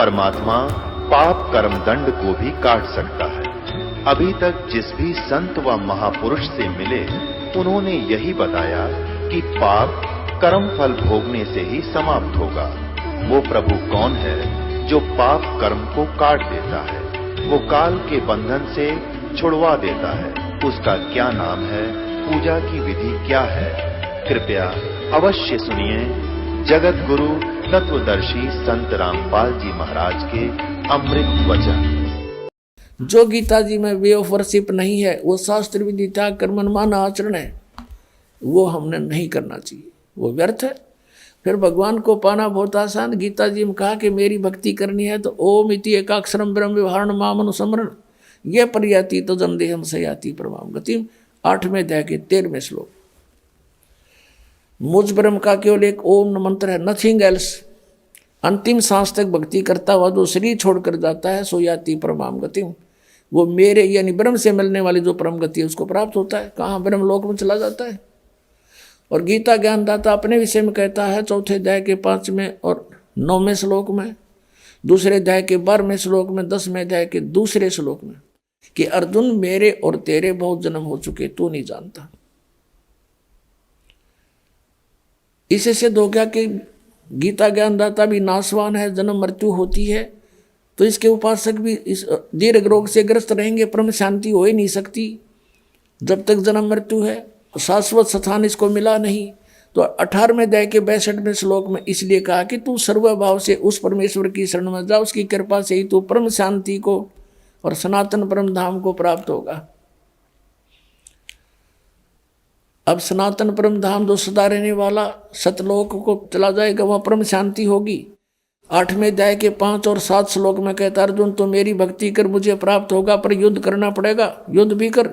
परमात्मा पाप कर्म दंड को भी काट सकता है। अभी तक जिस भी संत व महापुरुष से मिले, उन्होंने यही बताया कि पाप कर्म फल भोगने से ही समाप्त होगा। वो प्रभु कौन है जो पाप कर्म को काट देता है, वो काल के बंधन से छुड़वा देता है। उसका क्या नाम है, पूजा की विधि क्या है? कृपया अवश्य सुनिए जगत गुरु तत्वदर्शी संत रामपाल जी महाराज के अमृत वचन। जो गीता जी में वे ऑफ वर्शिप नहीं है, वो शास्त्र विधि त्याग कर मनमाना आचरण है, वो हमने नहीं करना चाहिए, वो व्यर्थ है। फिर भगवान को पाना बहुत आसान। गीता जी में कहा कि मेरी भक्ति करनी है तो ओम इति एकाक्षरम ब्रह्म व्यवहारण मामनुस्मरण ये पर्याति तो जन्देहम सयाति परमाम गतिम 8वें अध्याय के 13वें श्लोक। मुझ ब्रह्म का केवल एक ओम मंत्र है, नथिंग एल्स। अंतिम सांस तक भक्ति करता हुआ जो शरीर छोड़कर जाता है सो याति परमाम गतिम, वो मेरे यानी ब्रह्म से मिलने वाली जो परम गति है उसको प्राप्त होता है। कहाँ ब्रह्म लोक में चला जाता है। और गीता ज्ञानदाता अपने विषय में कहता है 4थे अध्याय के 5वें और 9वें श्लोक में, 2रे अध्याय के 12वें श्लोक में, 10वें अध्याय के 2रे श्लोक में कि अर्जुन मेरे और तेरे बहुत जन्म हो चुके, तू नहीं जानता। इससे सिद्ध हो गया कि गीता ज्ञानदाता भी नाशवान है, जन्म मृत्यु होती है, तो इसके उपासक भी इस दीर्घ रोग से ग्रस्त रहेंगे, परम शांति हो ही नहीं सकती जब तक जन्म मृत्यु है। शाश्वत स्थान इसको मिला नहीं। तो 18वें अध्याय के 62वें श्लोक में इसलिए कहा कि तू सर्वभाव से उस परमेश्वर की शरण में जा, उसकी कृपा से ही तू परम शांति को और सनातन परम धाम को प्राप्त होगा। अब सनातन परम धाम जो सदा रहने वाला सतलोक को चला जाएगा, वह परम शांति होगी। 8वें अध्याय के 5 और 7 श्लोक में कहता अर्जुन तो मेरी भक्ति कर मुझे प्राप्त होगा, पर युद्ध करना पड़ेगा, युद्ध भी कर।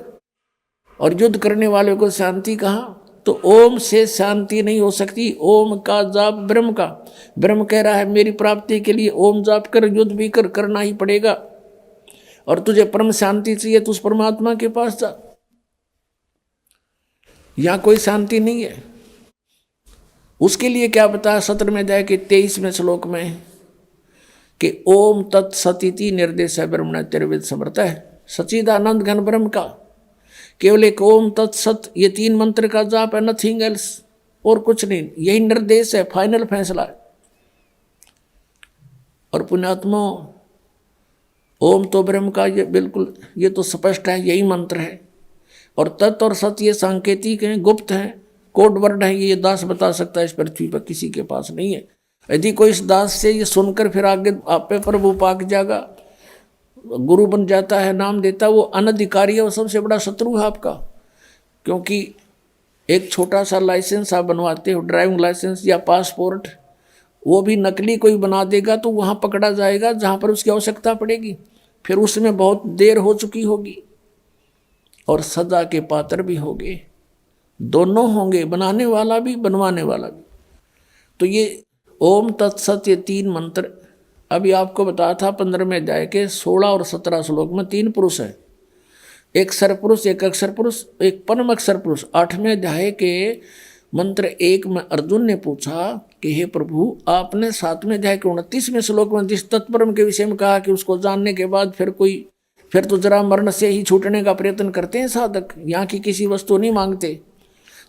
और युद्ध करने वाले को शांति कहाँ? तो ओम से शांति नहीं हो सकती। ओम का जाप ब्रह्म का, ब्रह्म कह रहा है मेरी प्राप्ति के लिए ओम जाप कर, युद्ध भी कर, करना ही पड़ेगा। और तुझे परम शांति चाहिए तो उस परमात्मा के पास जा, यहाँ कोई शांति नहीं है। उसके लिए क्या बताया 17वें अध्याय के 23वें श्लोक में कि ओम तत्सतिति निर्देश है ब्रह्मण त्रिविद समर्थ है। सच्चिदानंद घन ब्रह्म का केवल एक ओम तत्सत, ये 3 मंत्र का जाप है, नथिंग एल्स, और कुछ नहीं। यही निर्देश है, फाइनल फैसला है। और पुण्यात्मा ओम तो ब्रह्म का ये बिल्कुल ये तो स्पष्ट है, यही मंत्र है। और तत् और सत ये सांकेतिक हैं, गुप्त हैं, कोड वर्ड है, ये दास बता सकता है, इस पृथ्वी पर किसी के पास नहीं है। यदि कोई इस दास से ये सुनकर फिर आगे आप पे प्रभु पाक जाएगा, गुरु बन जाता है, नाम देता, वो अनधिकारी है, वो सबसे बड़ा शत्रु है आपका। क्योंकि एक छोटा सा लाइसेंस आप बनवाते हो, ड्राइविंग लाइसेंस या पासपोर्ट, वो भी नकली कोई बना देगा तो वहाँ पकड़ा जाएगा जहाँ पर उसकी आवश्यकता पड़ेगी, फिर उसमें बहुत देर हो चुकी होगी और सजा के पात्र भी होंगे, दोनों होंगे, बनाने वाला भी बनवाने वाला भी। तो ये ओम तत्सत ये 3 मंत्र अभी आपको बताया था 15वें अध्याय के 16 और 17 श्लोक में 3 पुरुष है, एक सरपुरुष, एक अक्षर पुरुष, एक परम अक्षर पुरुष। 8वें अध्याय के मंत्र 1 में अर्जुन ने पूछा कि हे प्रभु आपने 7वें अध्याय के 29वें श्लोक में जिस तत्परम के विषय में कहा कि उसको जानने के बाद फिर तो जरा मरण से ही छूटने का प्रयत्न करते हैं साधक, यहाँ की किसी वस्तु नहीं मांगते।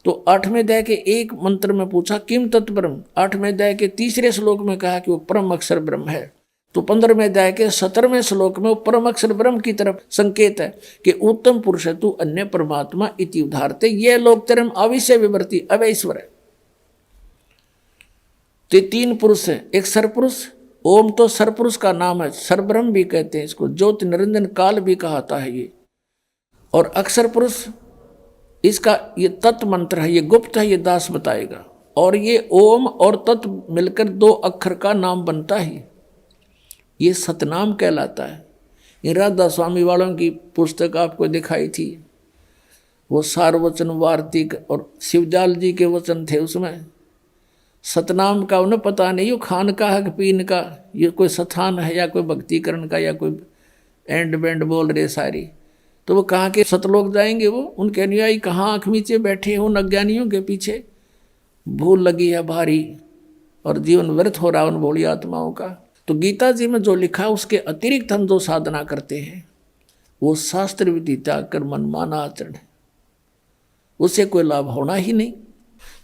तो 8वें अध्याय के 1 मंत्र में पूछा किम तत्परम, 8वें अध्याय के 3रे श्लोक में कहा कि वो परम अक्षर ब्रह्म है। तो 15वें अध्याय के 17वें श्लोक में वो परम अक्षर ब्रह्म की तरफ संकेत है कि उत्तम पुरुष है तू अन्य परमात्मा इति उदाहरते, ये लोक तरम अविषय विवर्ती अवैश्वर है। तो 3 पुरुष है, एक सरपुरुष, ओम तो सरपुरुष का नाम है, सरब्रह्म भी कहते हैं इसको, ज्योति निरंजन काल भी कहता है ये। और अक्षर पुरुष इसका ये तत्व मंत्र है, ये गुप्त है, ये दास बताएगा। और ये ओम और तत्व मिलकर 2 अक्षर का नाम बनता है, ये सतनाम कहलाता है। ये राधा स्वामी वालों की पुस्तक आपको दिखाई थी, वो सारवचन वार्तिक और शिवजाल जी के वचन थे, उसमें सतनाम का उन्हें पता नहीं, ये खान का है पीन का, ये कोई स्थान है या कोई भक्तिकरण का या कोई एंड बैंड बोल रहे सारी। तो वो कहाँ के सतलोक जाएंगे, वो उनके अनुयायी कहाँ आँख नीचे बैठे हो अज्ञानियों के पीछे, भूल लगी है भारी और जीवन व्यर्थ हो रहा उन भोली आत्माओं का। तो गीता जी में जो लिखा उसके अतिरिक्त हम जो साधना करते हैं वो शास्त्र विधि त्याग कर मनमाना आचरण है, उससे कोई लाभ होना ही नहीं।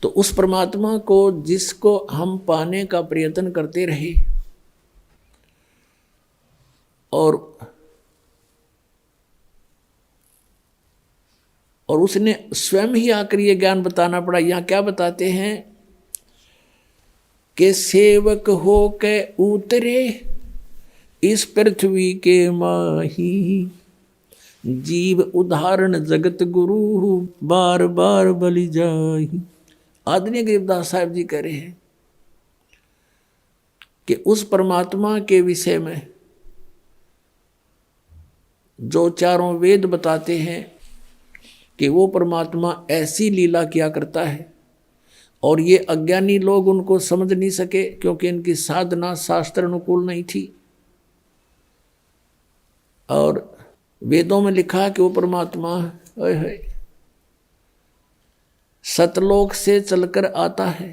तो उस परमात्मा को जिसको हम पाने का प्रयत्न करते रहे और उसने स्वयं ही आकर ये ज्ञान बताना पड़ा। यहाँ क्या बताते हैं कि सेवक हो के उतरे इस पृथ्वी के माही, जीव उदाहरण जगत गुरु बार बार बलि जाही। आदरणीय गरीबदास साहब जी कह रहे हैं कि उस परमात्मा के विषय में जो चारों वेद बताते हैं कि वो परमात्मा ऐसी लीला किया करता है और ये अज्ञानी लोग उनको समझ नहीं सके क्योंकि इनकी साधना शास्त्र अनुकूल नहीं थी। और वेदों में लिखा कि वो परमात्मा सतलोक से चलकर आता है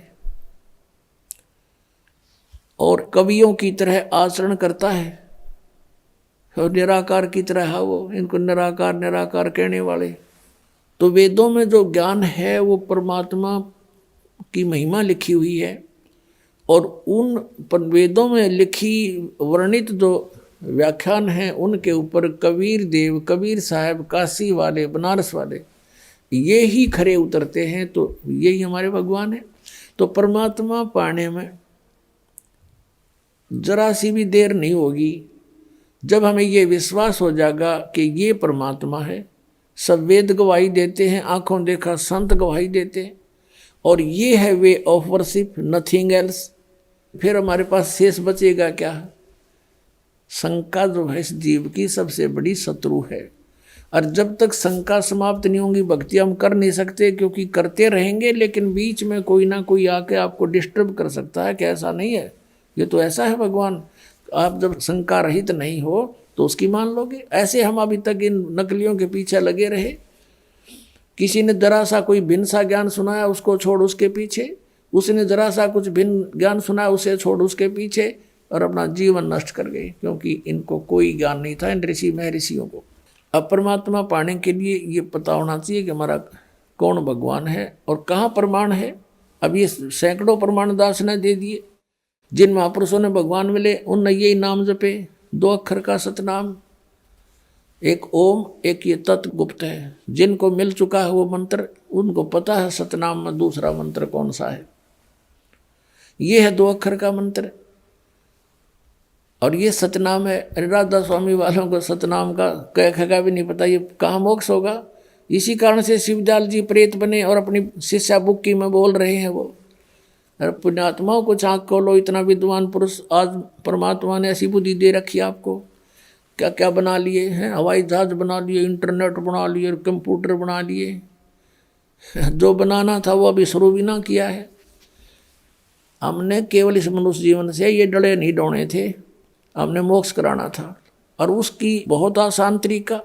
और कवियों की तरह आचरण करता है और निराकार की तरह है वो, इनको निराकार निराकार कहने वाले। तो वेदों में जो ज्ञान है वो परमात्मा की महिमा लिखी हुई है और उन वेदों में लिखी वर्णित जो व्याख्यान हैं उनके ऊपर कबीर देव, कबीर साहब, काशी वाले, बनारस वाले ये ही खरे उतरते हैं। तो यही हमारे भगवान है। तो परमात्मा पाने में जरा सी भी देर नहीं होगी जब हमें ये विश्वास हो जाएगा कि ये परमात्मा है। सब वेद गवाही देते हैं, आंखों देखा संत गवाही देते हैं और ये है way of worship, nothing else. फिर हमारे पास शेष बचेगा क्या? शंका जो है इस जीव की सबसे बड़ी शत्रु है और जब तक शंका समाप्त नहीं होगी भक्ति हम कर नहीं सकते, क्योंकि करते रहेंगे लेकिन बीच में कोई ना कोई आके आपको डिस्टर्ब कर सकता है कि ऐसा नहीं है, ये तो ऐसा है भगवान। आप जब शंका रहित नहीं हो तो उसकी मान लोगे। ऐसे हम अभी तक इन नकलियों के पीछे लगे रहे। किसी ने जरा सा कोई भिन्न सा ज्ञान सुनाया उसको छोड़ उसके पीछे, उसने जरा सा कुछ भिन्न ज्ञान सुनाया उसे छोड़ उसके पीछे और अपना जीवन नष्ट कर गए, क्योंकि इनको कोई ज्ञान नहीं था इन ऋषि महर्षियों को। अब परमात्मा पाने के लिए ये पता होना चाहिए कि हमारा कौन भगवान है और कहाँ प्रमाण है। अब ये सैकड़ों प्रमाण दास ने दे दिए। जिन महापुरुषों ने भगवान मिले उनने यही नाम जपे, 2 अक्षर का सतनाम, एक ओम एक ये तत् गुप्त है। जिनको मिल चुका है वो मंत्र उनको पता है सतनाम में दूसरा मंत्र कौन सा है। ये है 2 अक्षर का मंत्र और ये सतनाम है। राधा स्वामी वालों को सतनाम का कह भी नहीं पता, ये कहाँ मोक्ष होगा। इसी कारण से शिवदयाल जी प्रेत बने और अपनी शिष्या बुक्की में बोल रहे हैं वो, पुण्यात्माओं को आँख खोलो, इतना विद्वान पुरुष आज परमात्मा ने ऐसी बुद्धि दे रखी है आपको, क्या क्या बना लिए हैं, हवाई जहाज बना लिए, इंटरनेट बना लिए, कंप्यूटर बना लिए। जो बनाना था वो अभी शुरू भी ना किया है। हमने केवल इस मनुष्य जीवन से ये डले नहीं डोने थे, हमने मोक्ष कराना था और उसकी बहुत आसान तरीका,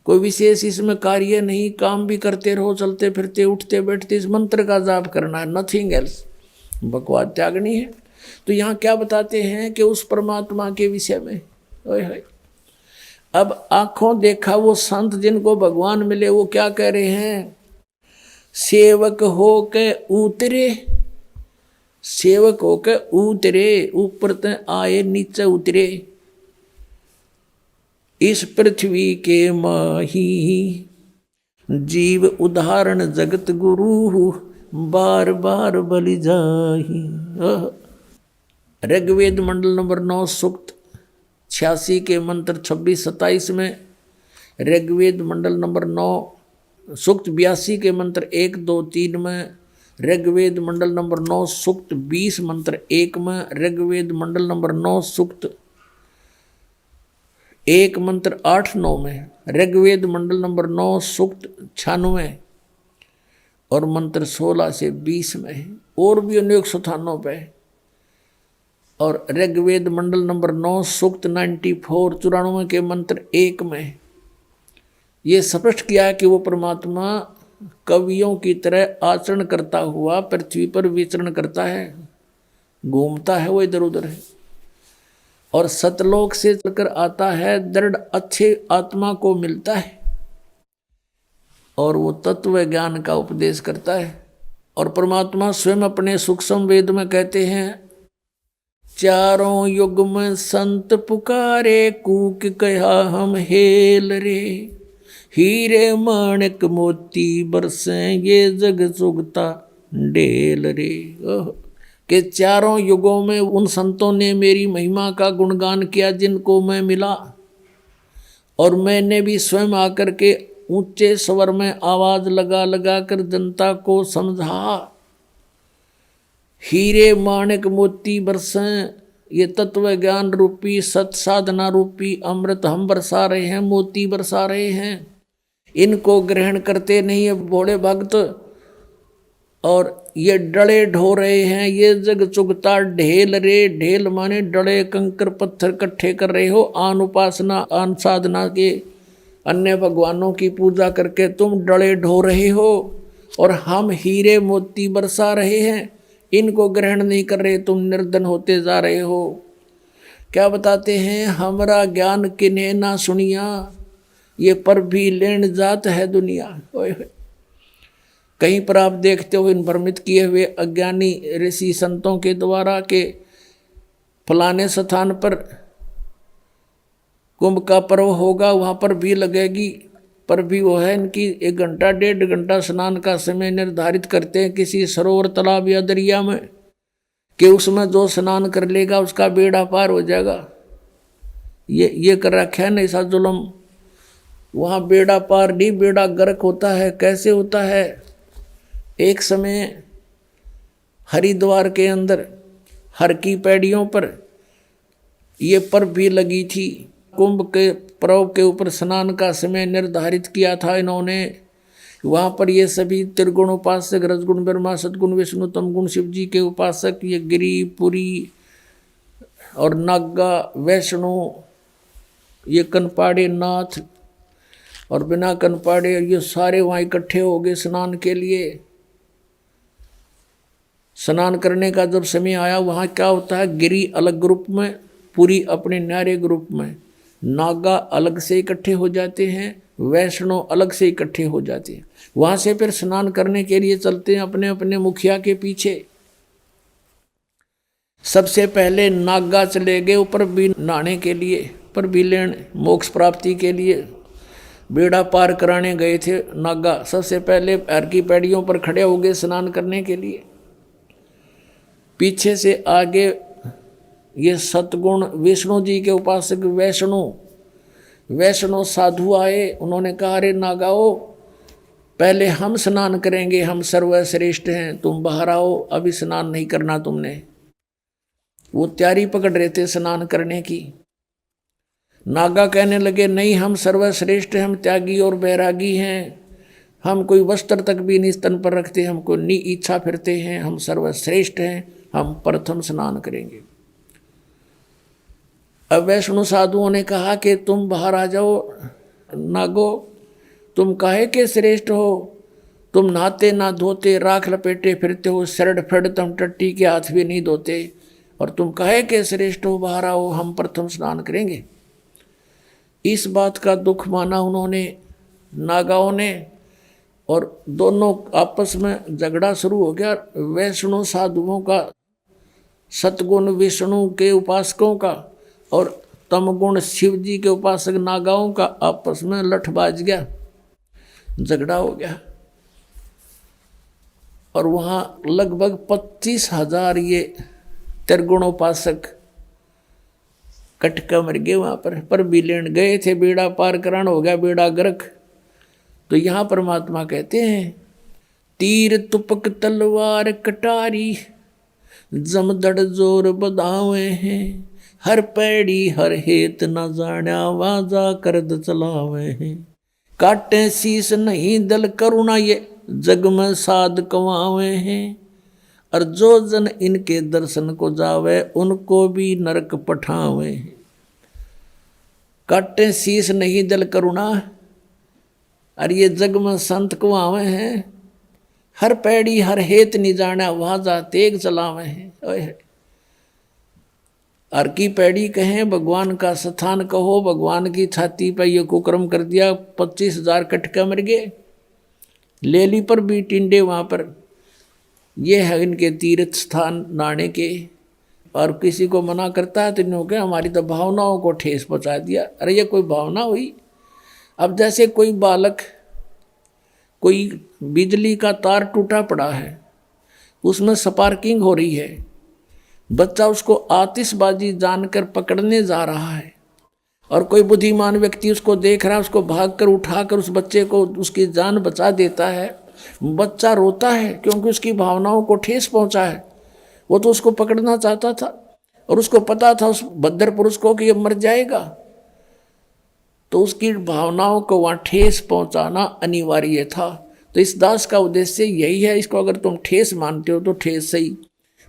कोई विशेष इसमें कार्य नहीं, काम भी करते रहो, चलते फिरते उठते बैठते इस मंत्र का जाप करना है, नथिंग एल्स। बकवास त्यागनी है। तो यहाँ क्या बताते हैं कि उस परमात्मा के विषय में अब आंखों देखा वो संत जिनको भगवान मिले वो क्या कह रहे हैं, सेवक हो के उतरे, सेवक हो के उतरे, ऊपर ते आए नीचे उतरे, इस पृथ्वी के माही, जीव उदाहरण जगत गुरु बार बार बलि जाही। ऋग्वेद मंडल नंबर 9 सूक्त 86 के मंत्र 26-27 में, ऋग्वेद मंडल नंबर 9 सूक्त 82 के मंत्र 1, 2, 3 में, ऋग्वेद मंडल नंबर 9 सूक्त 20 मंत्र 1 में, ऋग्वेद मंडल नंबर 9 सूक्त 1 मंत्र 8-9 में, ऋग्वेद मंडल नंबर 9 सूक्त 96 और मंत्र 16 से 20 में, और भी अनेक स्थानों पे। और ऋग्वेद मंडल नंबर 9 सूक्त 94 के मंत्र 1 में ये स्पष्ट किया है कि वो परमात्मा कवियों की तरह आचरण करता हुआ पृथ्वी पर विचरण करता है। घूमता है वो इधर उधर है, और सतलोक से चलकर आता है, दृढ़ अच्छे आत्मा को मिलता है और वो तत्व ज्ञान का उपदेश करता है। और परमात्मा स्वयं अपने सूक्ष्म वेद में कहते हैं, चारों युग में संत पुकारे, कूक कहा हम हेल रे, हीरे माणिक मोती बरसे, ये जग चुगता ढेल रे। कि चारों युगों में उन संतों ने मेरी महिमा का गुणगान किया जिनको मैं मिला, और मैंने भी स्वयं आकर के ऊंचे स्वर में आवाज लगा लगा कर जनता को समझा। हीरे माणिक मोती बरसें, ये तत्व ज्ञान रूपी सत साधना रूपी अमृत हम बरसा रहे हैं, मोती बरसा रहे हैं। इनको ग्रहण करते नहीं है भोले भक्त, और ये डले ढो रहे हैं, ये जग चुगता ढेल रे। ढेल माने डले कंकर पत्थर इकट्ठे कर रहे हो, आन उपासना आन साधना के अन्य भगवानों की पूजा करके तुम डले ढो रहे हो, और हम हीरे मोती बरसा रहे हैं, इनको ग्रहण नहीं कर रहे, तुम निर्धन होते जा रहे हो। क्या बताते हैं, हमारा ज्ञान किन्हें ना सुनिया, ये पर भी लेन जात है दुनिया। कहीं पर आप देखते हो इन भ्रमित किए हुए अज्ञानी ऋषि संतों के द्वारा के फलाने स्थान पर कुंभ का पर्व होगा, वहाँ पर भी लगेगी, पर भी वो है इनकी 1 घंटा 1.5 घंटा स्नान का समय निर्धारित करते हैं किसी सरोवर तालाब या दरिया में, कि उसमें जो स्नान कर लेगा उसका बेड़ा पार हो जाएगा। ये कर रखा है ना ऐसा जुल्म। वहाँ बेड़ा पार नहीं, बेड़ा गर्क होता है। कैसे होता है, एक समय हरिद्वार के अंदर हर की पैड़ियों पर ये पर्व भी लगी थी। कुंभ के पर्व के ऊपर स्नान का समय निर्धारित किया था इन्होंने। वहाँ पर ये सभी त्रिगुण उपासक, रजगुण ब्रह्मा, सदगुण विष्णु, तमगुण शिव जी के उपासक, ये गिरी पुरी और नागा वैष्णो, ये कनपाड़े नाथ और बिना कनपाड़े, ये सारे वहाँ इकट्ठे हो गए स्नान के लिए। स्नान करने का जब समय आया, वहाँ क्या होता है, गिरी अलग ग्रुप में, पुरी अपने न्यारे ग्रुप में, नागा अलग से इकट्ठे हो जाते हैं, वैष्णो अलग से इकट्ठे हो जाते हैं। वहाँ से फिर स्नान करने के लिए चलते हैं अपने अपने मुखिया के पीछे। सबसे पहले नागा चले गए ऊपर भी नहाने के लिए, पर भी लेने मोक्ष प्राप्ति के लिए बेड़ा पार कराने गए थे नागा। सबसे पहले हर की पैड़ियों पर खड़े हो गए स्नान करने के लिए। पीछे से आगे ये सतगुण विष्णु जी के उपासक वैष्णो साधु आए। उन्होंने कहा, अरे नागाओ, पहले हम स्नान करेंगे, हम सर्वश्रेष्ठ हैं, तुम बाहर आओ, अभी स्नान नहीं करना तुमने। वो तैयारी पकड़ रहे थे स्नान करने की। नागा कहने लगे, नहीं, हम सर्वश्रेष्ठ हैं, हम त्यागी और बैरागी हैं, हम कोई वस्त्र तक भी नहीं स्तन पर रखते, हमको नी इच्छा फिरते हैं, हम सर्वश्रेष्ठ हैं, हम प्रथम स्नान करेंगे। अब वैष्णो साधुओं ने कहा कि तुम बाहर आ जाओ नागो, तुम काहे के श्रेष्ठ हो, तुम नहाते ना धोते, राख लपेटे फिरते हो, शरड फड़ तुम टट्टी के हाथ भी नहीं धोते, और तुम काहे के श्रेष्ठ हो, बाहर आओ, हम प्रथम स्नान करेंगे। इस बात का दुख माना उन्होंने, नागाओं ने, और दोनों आपस में झगड़ा शुरू हो गया। वैष्णो साधुओं का, सतगुण विष्णु के उपासकों का, और तमगुण शिव जी के उपासक नागाओं का आपस में लठबाज गया, झगड़ा हो गया। और वहाँ लगभग 25,000 ये त्रिगुण उपासक कटका मर गए वहाँ पर भी लेन गए थे, बेड़ा पार कराना हो गया, बेड़ा गर्क। तो यहाँ परमात्मा कहते हैं, तीर तुपक तलवार कटारी, जमदड़ जोर बदावे हैं, हर पैड़ी हर हेत न जाण्या, वाजा करद चलावे हैं, काटे शीस नहीं दल करुणा, ये जग में साध कमावे हैं, और जो जन इनके दर्शन को जावे, उनको भी नरक पठावे हैं। काटे शीस नहीं दल करुणा, और ये जग में संत कमावे हैं, हर पैड़ी हर हेत नहीं जाना, वाजा तेग चलावे हैं। और की पैड़ी कहें भगवान का स्थान कहो, भगवान की छाती पर ये कुकर्म कर दिया, 25,000 कटका मर गए। लेली पर भी टिंडे वहाँ पर, ये है इनके तीर्थ स्थान नाने के। और किसी को मना करता है तो इन्होंने कहा हमारी तो भावनाओं को ठेस पहुँचा दिया। अरे ये कोई भावना हुई? अब जैसे कोई बालक, कोई बिजली का तार टूटा पड़ा है, उसमें स्पार्किंग हो रही है, बच्चा उसको आतिशबाजी जानकर पकड़ने जा रहा है और कोई बुद्धिमान व्यक्ति उसको देख रहा है, उसको भागकर उठाकर उस बच्चे को उसकी जान बचा देता है। बच्चा रोता है क्योंकि उसकी भावनाओं को ठेस पहुंचा है। वो तो उसको पकड़ना चाहता था और उसको पता था उस बद्दर पुरुष को कि ये मर जाएगा, तो उसकी भावनाओं को वहाँ ठेस पहुंचाना अनिवार्य था। तो इस दास का उद्देश्य यही है। इसको अगर तुम ठेस मानते हो तो ठेस सही,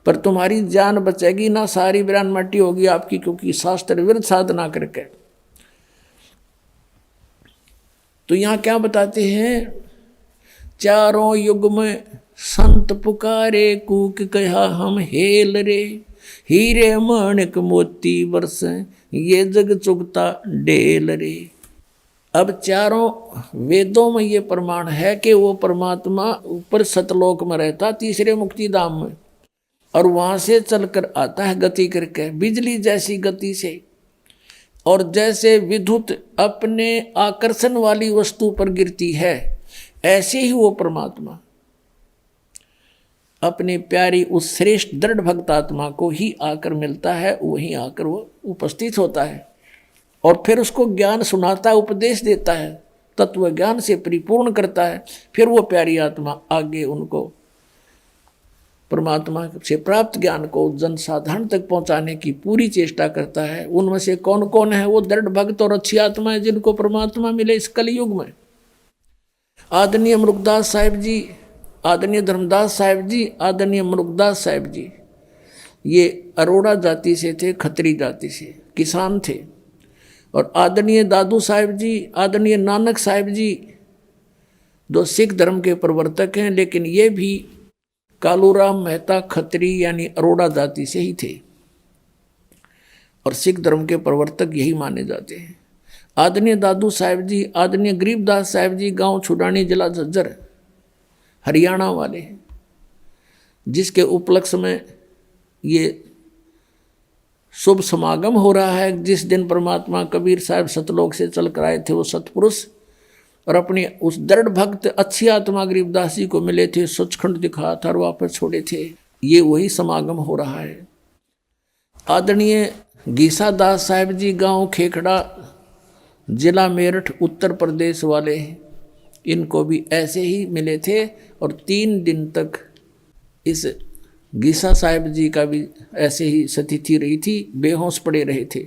पर तुम्हारी जान बचेगी ना, सारी वीरान मट्टी होगी आपकी, क्योंकि शास्त्र विरुद्ध साधना करके। तो यहाँ क्या बताते हैं, चारों युग में संत पुकारे, कूक कहा हम हेल रे, हीरे माणिक मोती बरसे, ये जग चुगता डेल रे। अब चारों वेदों में ये प्रमाण है कि वो परमात्मा ऊपर सतलोक में रहता, तीसरे मुक्ति धाम में, और वहाँ से चलकर आता है गति करके बिजली जैसी गति से। और जैसे विद्युत अपने आकर्षण वाली वस्तु पर गिरती है, ऐसे ही वो परमात्मा अपनी प्यारी उस श्रेष्ठ दृढ़ भक्त आत्मा को ही आकर मिलता है, वहीं आकर वो उपस्थित होता है और फिर उसको ज्ञान सुनाता है, उपदेश देता है, तत्व ज्ञान से परिपूर्ण करता है। फिर वो प्यारी आत्मा आगे उनको परमात्मा से प्राप्त ज्ञान को जनसाधारण तक पहुंचाने की पूरी चेष्टा करता है। उनमें से कौन कौन है वो दृढ़ भक्त और अच्छी आत्माएं जिनको परमात्मा मिले इस कलयुग में? आदरणीय मुरुगदास साहिब जी, आदरणीय धर्मदास साहिब जी, आदरणीय मुरुगदास साहिब जी, ये अरोड़ा जाति से थे, खत्री जाति से, किसान थे। और आदरणीय दादू साहिब जी, आदरणीय नानक साहिब जी, दो सिख धर्म के प्रवर्तक हैं, लेकिन ये भी कालूराम मेहता खत्री यानी अरोड़ा जाति से ही थे और सिख धर्म के प्रवर्तक यही माने जाते हैं। आदरणीय दादू साहिब जी, आदरणीय गरीबदास साहिब जी, गांव छुडानी, जिला झज्जर, हरियाणा वाले, जिसके उपलक्ष्य में ये शुभ समागम हो रहा है। जिस दिन परमात्मा कबीर साहब सतलोक से चल कर आए थे, वो सतपुरुष और अपनी उस दृढ़ भक्त अच्छी आत्मा गरीबदास जी को मिले थे, सचखंड दिखाया था और वापस छोड़े थे। ये वही समागम हो रहा है। आदरणीय गीसा दास साहिब जी, गांव खेखड़ा, जिला मेरठ, उत्तर प्रदेश वाले, इनको भी ऐसे ही मिले थे और 3 दिन तक इस गीसा साहिब जी का भी ऐसे ही स्थिति रही थी, बेहोश पड़े रहे थे।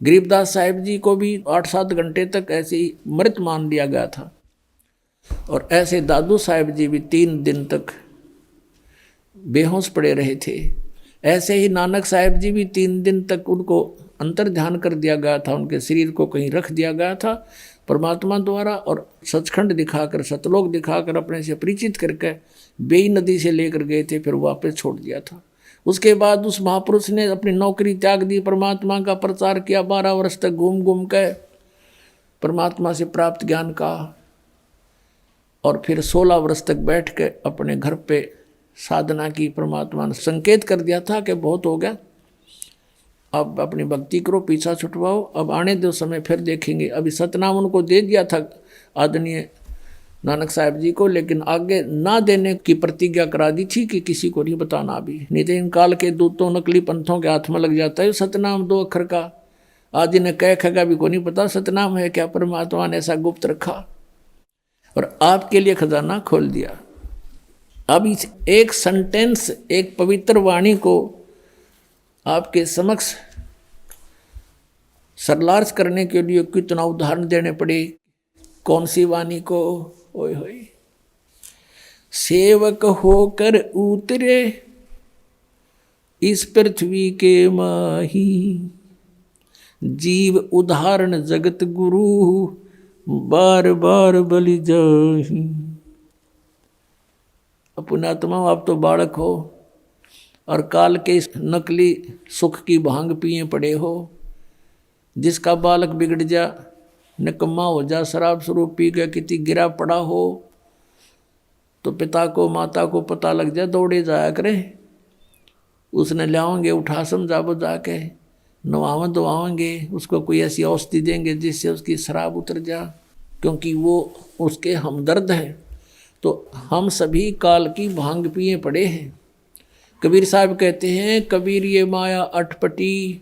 गरीबदास साहिब जी को भी 8-7 घंटे तक ऐसे ही मृत मान लिया गया था और ऐसे दादू साहिब जी भी 3 दिन तक बेहोश पड़े रहे थे। ऐसे ही नानक साहिब जी भी 3 दिन तक उनको अंतर ध्यान कर दिया गया था, उनके शरीर को कहीं रख दिया गया था परमात्मा द्वारा और सचखंड दिखाकर, सतलोक दिखाकर अपने से परिचित करके बेई नदी से लेकर गए थे, फिर वापस छोड़ दिया था। उसके बाद उस महापुरुष ने अपनी नौकरी त्याग दी, परमात्मा का प्रचार किया, 12 वर्ष तक घूम घूम के परमात्मा से प्राप्त ज्ञान का, और फिर 16 वर्ष तक बैठ के अपने घर पे साधना की। परमात्मा ने संकेत कर दिया था कि बहुत हो गया, अब अपनी भक्ति करो, पीछा छुटवाओ, अब आने दो समय, फिर देखेंगे। अभी सतनाम उनको दे दिया था आदरणीय नानक साहिब जी को, लेकिन आगे ना देने की प्रतिज्ञा करा दी थी कि किसी को नहीं बताना अभी, नहीं तो इन काल के दूतों नकली पंथों के हाथ में लग जाता है सतनाम 2 अक्षर का। आज इन्हें कह खगा भी को नहीं पता सतनाम है क्या, परमात्मा ने ऐसा गुप्त रखा और आपके लिए खजाना खोल दिया। अब इस एक सेंटेंस, एक पवित्र वाणी को आपके समक्ष सरलार्ज करने के लिए कितना उदाहरण देने पड़े। कौन सी वाणी को? ओए होए, सेवक होकर उतरे इस पृथ्वी के माही, जीव उदाहरण जगत गुरु, बार बार बलि जाही। पुण्यात्मा, आप तो बालक हो, और काल के इस नकली सुख की भांग पिए पड़े हो। जिसका बालक बिगड़ जा, निकम्मा हो जा, शराब स्वरूप पी के किसी गिरा पड़ा हो, तो पिता को माता को पता लग जाए, दौड़े जाया करें, उसने लाओगे उठा समझा बुझा के, नवावन धोवाएंगे, उसको कोई ऐसी औषधि देंगे जिससे उसकी शराब उतर जा, क्योंकि वो उसके हमदर्द हैं। तो हम सभी काल की भांग पिए पड़े हैं। कबीर साहब कहते हैं, कबीर ये माया अटपटी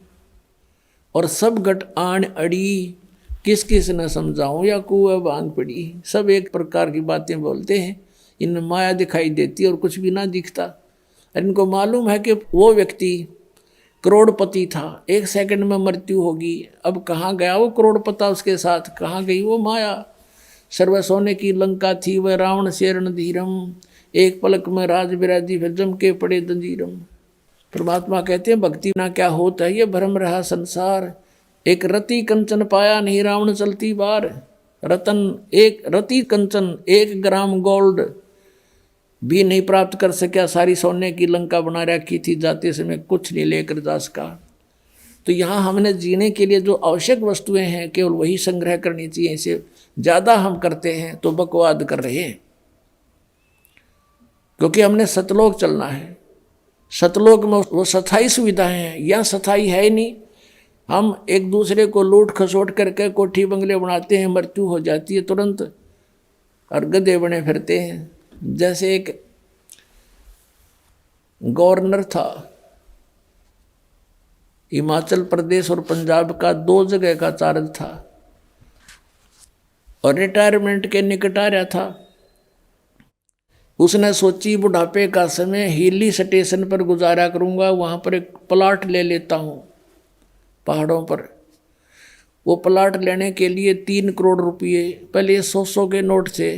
और सब घट आन अड़ी, किस किस न समझाऊं या कुआ भांग पड़ी। सब एक प्रकार की बातें बोलते हैं, इनमें माया दिखाई देती और कुछ भी ना दिखता। इनको मालूम है कि वो व्यक्ति करोड़पति था, 1 सेकंड में मृत्यु होगी। अब कहाँ गया वो करोड़पता, उसके साथ कहाँ गई वो माया। सर्व सोने की लंका थी वह रावण से रणधीरम, एक पलक में राज विराजी फिर जम के पड़े दंजीरम। परमात्मा कहते हैं भक्ति ना क्या होता है, ये भ्रम रहा संसार। एक रति कंचन पाया नहीं रावण चलती बार। रतन एक रति कंचन 1 ग्राम गोल्ड भी नहीं प्राप्त कर सका, सारी सोने की लंका बना रखी थी, जाते समय कुछ नहीं लेकर जा सका। तो यहाँ हमने जीने के लिए जो आवश्यक वस्तुएं हैं केवल वही संग्रह करनी चाहिए। इसे ज़्यादा हम करते हैं तो बकवाद कर रहे हैं, क्योंकि हमने सतलोक चलना है। सतलोक में वो सथाई सुविधाएं हैं, यहाँ सथाई है ही नहीं। हम एक दूसरे को लूट खसोट करके कोठी बंगले बनाते हैं, मृत्यु हो जाती है तुरंत, और गधे बने फिरते हैं। जैसे एक गवर्नर था हिमाचल प्रदेश और पंजाब का, 2 जगह का चार्ज था, और रिटायरमेंट के निकट आ रहा था। उसने सोची बुढ़ापे का समय हिली स्टेशन पर गुजारा करूंगा, वहां पर एक प्लाट ले लेता हूं पहाड़ों पर। वो प्लाट लेने के लिए 3 करोड़ रुपये, पहले 100 के नोट थे,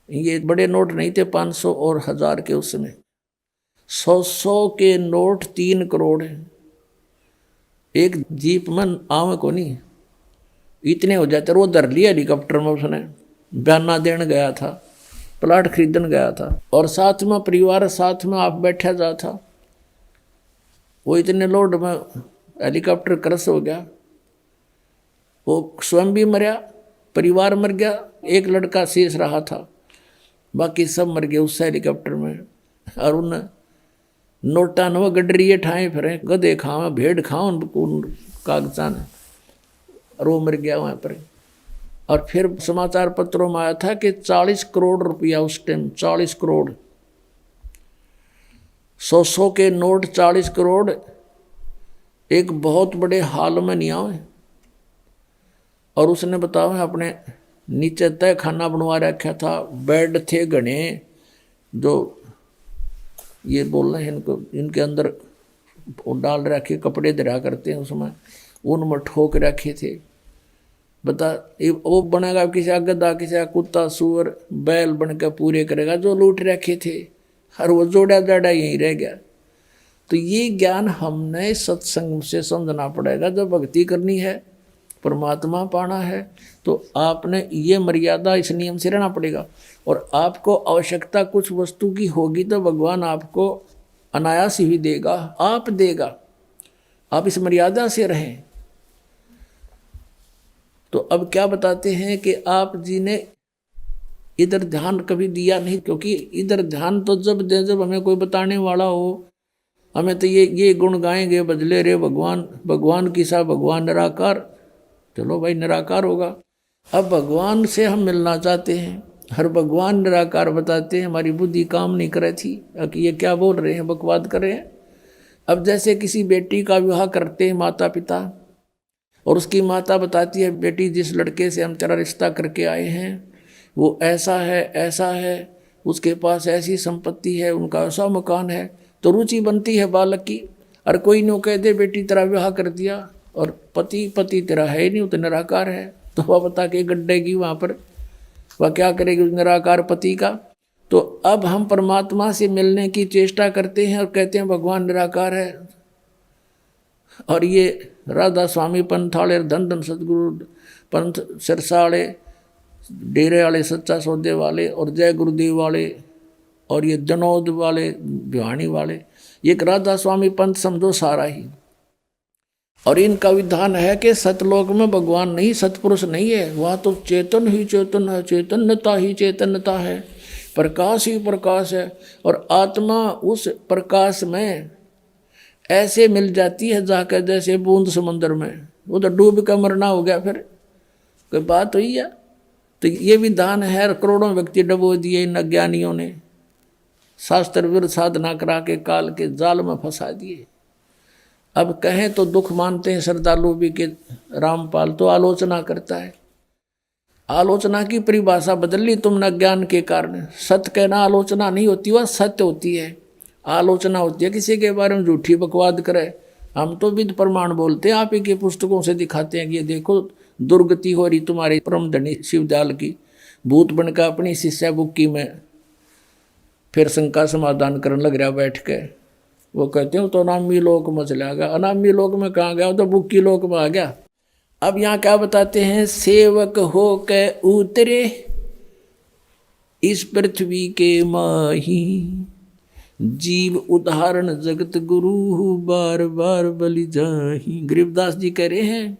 ये बड़े नोट नहीं थे, 500 और 1000 के उस समय। 100 के नोट 3 करोड़, एक जीप में आवे को नहीं, इतने हो जाते। वो धर लिया हेलीकॉप्टर में, उसने बयाना देने गया था, प्लाट खरीदने गया था, और साथ में परिवार साथ में आप बैठा जा था। वो इतने लोड में हेलीकॉप्टर क्रश हो गया, वो स्वयं भी मरा, परिवार मर गया, एक लड़का शेष रहा था, बाकी सब मर गए उस हेलीकॉप्टर में। और उन नोटा न वो गडरिए ठाए फिरे, गधे खाओ भेड़ खाओ कागजान, और वो मर गया वहाँ पर। और फिर समाचार पत्रों में आया था कि 40 करोड़ रुपया उस टाइम, 40 करोड़, 100 के नोट 40 करोड़, एक बहुत बड़े हाल में नहीं आए। और उसने बताओ अपने नीचे तय खाना बनवा रखा था, बेड थे घने, जो ये बोल रहे हैं इनको, इनके अंदर डाल रखे कपड़े दरा करते हैं उसमें, उनमें ठोक रखे थे। बता वो बनेगा किसी गधा, किसी कुत्ता, सुअर, बैल बन के पूरे करेगा जो लूट रखे थे, और वो जोड़ा जाड़ा यहीं रह गया। तो ये ज्ञान हमने सत्संग से समझना पड़ेगा। जब भक्ति करनी है, परमात्मा पाना है, तो आपने ये मर्यादा, इस नियम से रहना पड़ेगा। और आपको आवश्यकता कुछ वस्तु की होगी तो भगवान आपको अनायास ही देगा, आप देगा। आप इस मर्यादा से रहें। तो अब क्या बताते हैं कि आप जी ने इधर ध्यान कभी दिया नहीं, क्योंकि इधर ध्यान तो जब दे जब हमें कोई बताने वाला हो। हमें तो ये गुण गाएंगे, बजले रे भगवान, भगवान की सा भगवान निराकार, चलो भाई निराकार होगा। अब भगवान से हम मिलना चाहते हैं, हर भगवान निराकार बताते हैं, हमारी बुद्धि काम नहीं कर रही थी कि ये क्या बोल रहे हैं, बकवाद कर रहे हैं। अब जैसे किसी बेटी का विवाह करते हैं माता पिता, और उसकी माता बताती है, बेटी जिस लड़के से हम तेरा रिश्ता करके आए हैं वो ऐसा है ऐसा है, उसके पास ऐसी संपत्ति है, उनका ऐसा मकान है। तो रुचि बनती है बालक की। और कोई नो कह दे बेटी तेरा विवाह कर दिया और पति तेरा है ही नहीं, वो तो निराकार है, तो वह बता के गड्ढे की वहाँ पर वह क्या करेगी उस निराकार पति का। तो अब हम परमात्मा से मिलने की चेष्टा करते हैं और कहते हैं भगवान निराकार है। और ये राधा स्वामी पंथाले, धन धन सतगुरु पंथ सिरसाले, डेरे वाले, सच्चा सौदे वाले और जय गुरुदेव वाले और ये जनौद वाले, भिवानी वाले, एक राधा स्वामी पंथ समझो सारा ही। और इनका विधान है कि सतलोक में भगवान नहीं, सतपुरुष नहीं है, वह तो चेतन ही चेतन है, चैतन्यता ही चैतन्यता है, प्रकाश ही प्रकाश है। और आत्मा उस प्रकाश में ऐसे मिल जाती है जाकर जैसे बूंद समुद्र में, वो तो डूब कर मरना हो गया, फिर कोई बात हुई है। तो ये विधान है, करोड़ों व्यक्ति डबो दिए इन अज्ञानियों ने, शास्त्र विरुद्ध साधना करा के काल के जाल में फंसा दिए। अब कहें तो दुख मानते हैं श्रद्धालु भी कि रामपाल तो आलोचना करता है। आलोचना की परिभाषा बदल ली तुमने अज्ञान के कारण। सत्य कहना आलोचना नहीं होती, वह सत्य होती है। आलोचना होती है किसी के बारे में झूठी बकवाद करे। हम तो विद प्रमाण बोलते हैं, आप ही की पुस्तकों से दिखाते हैं कि ये देखो दुर्गति हो रही तुम्हारे परम धनी शिवदयाल की, भूत बनकर अपनी शिष्या बुक्की में फिर शंका समाधान करने लग रहा बैठ के। वो कहते हैं तो अनामी लोक में चला गया, अनामी लोक में कहाँ गया, तो बुक्की लोक में आ गया। अब यहाँ क्या बताते हैं, सेवक हो के उतरे इस पृथ्वी के माही, जीव उदाहरण जगत गुरु बार बार बलि जाही। गरीबदास जी कह रहे हैं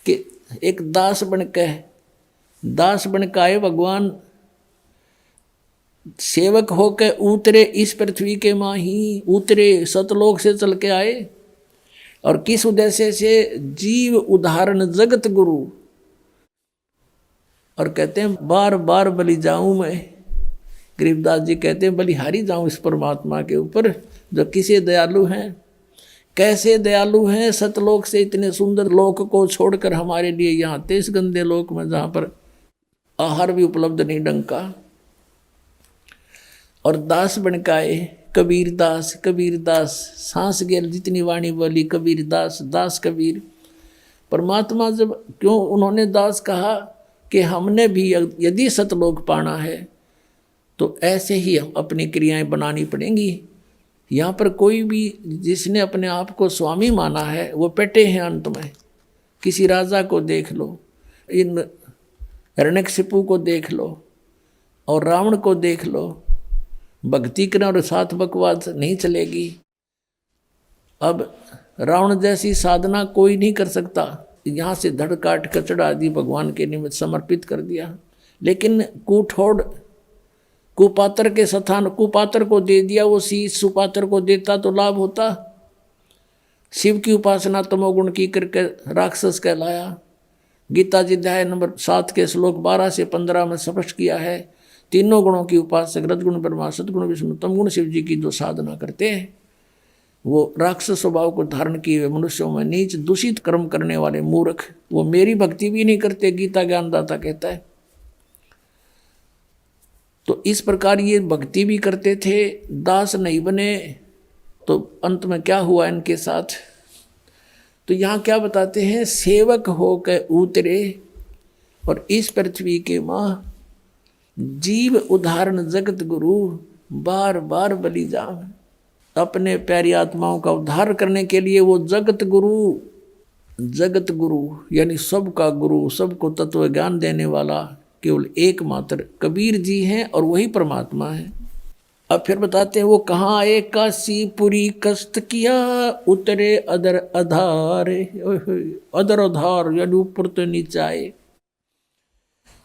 कि एक दास बन के आए भगवान, सेवक होकर उतरे इस पृथ्वी के माही, उतरे सतलोक से चल के आए। और किस उद्देश्य से, जीव उदाहरण जगत गुरु। और कहते हैं बार बार बलि जाऊं मैं। गरीबदास जी कहते हैं बलिहारी जाऊं इस परमात्मा के ऊपर जो किसे दयालु हैं, कैसे दयालु हैं। सतलोक से इतने सुंदर लोक को छोड़कर हमारे लिए यहाँ इस गंदे लोक में जहाँ पर आहार भी उपलब्ध नहीं ढंग का। और दास बन के आए, कबीरदास सांस गेल जितनी वाणी बोली कबीरदास, दास कबीर। परमात्मा जब क्यों उन्होंने दास कहा कि हमने भी यदि सतलोक पाना है तो ऐसे ही हम अपनी क्रियाएं बनानी पड़ेंगी। यहाँ पर कोई भी जिसने अपने आप को स्वामी माना है वो पेटे हैं अंत में। किसी राजा को देख लो, इन हिरण्यकशिपु को देख लो और रावण को देख लो, भक्ति करना और साथ बकवाद नहीं चलेगी। अब रावण जैसी साधना कोई नहीं कर सकता, यहाँ से धड़ काट कर चढ़ा दी, भगवान के निमित्त समर्पित कर दिया। लेकिन कुठोड़ कुपात्र के स्थान कुपात्र को दे दिया, वो शीश सुपात्र को देता तो लाभ होता। शिव की उपासना तमोगुण की करके राक्षस कहलाया। गीता जी अध्याय नंबर 7 के श्लोक 12 से 15 में स्पष्ट किया है, तीनों गुणों की उपासक रजगुण ब्रह्मा सदगुण विष्णु तमगुण शिव जी की जो साधना करते हैं वो राक्षस स्वभाव को धारण किए हुए मनुष्यों में नीच दूषित कर्म करने वाले मूर्ख, वो मेरी भक्ति भी नहीं करते, गीता ज्ञानदाता कहता है। तो इस प्रकार ये भक्ति भी करते थे, दास नहीं बने, तो अंत में क्या हुआ इनके साथ। तो यहाँ क्या बताते हैं, सेवक हो के उतरे और इस पृथ्वी के माँ, जीव उदाहरण जगत गुरु बार बार बलि जाऊं। अपने प्यारी आत्माओं का उद्धार करने के लिए वो जगत गुरु यानी सबका गुरु, सबको तत्व ज्ञान देने वाला केवल एकमात्र कबीर जी हैं और वही परमात्मा है। अब फिर बताते हैं वो कहाँ आए, काशीपुरी कष्ट किया उतरे अदर आधार, अदर आधार यानी ऊपर तो नीचे आए।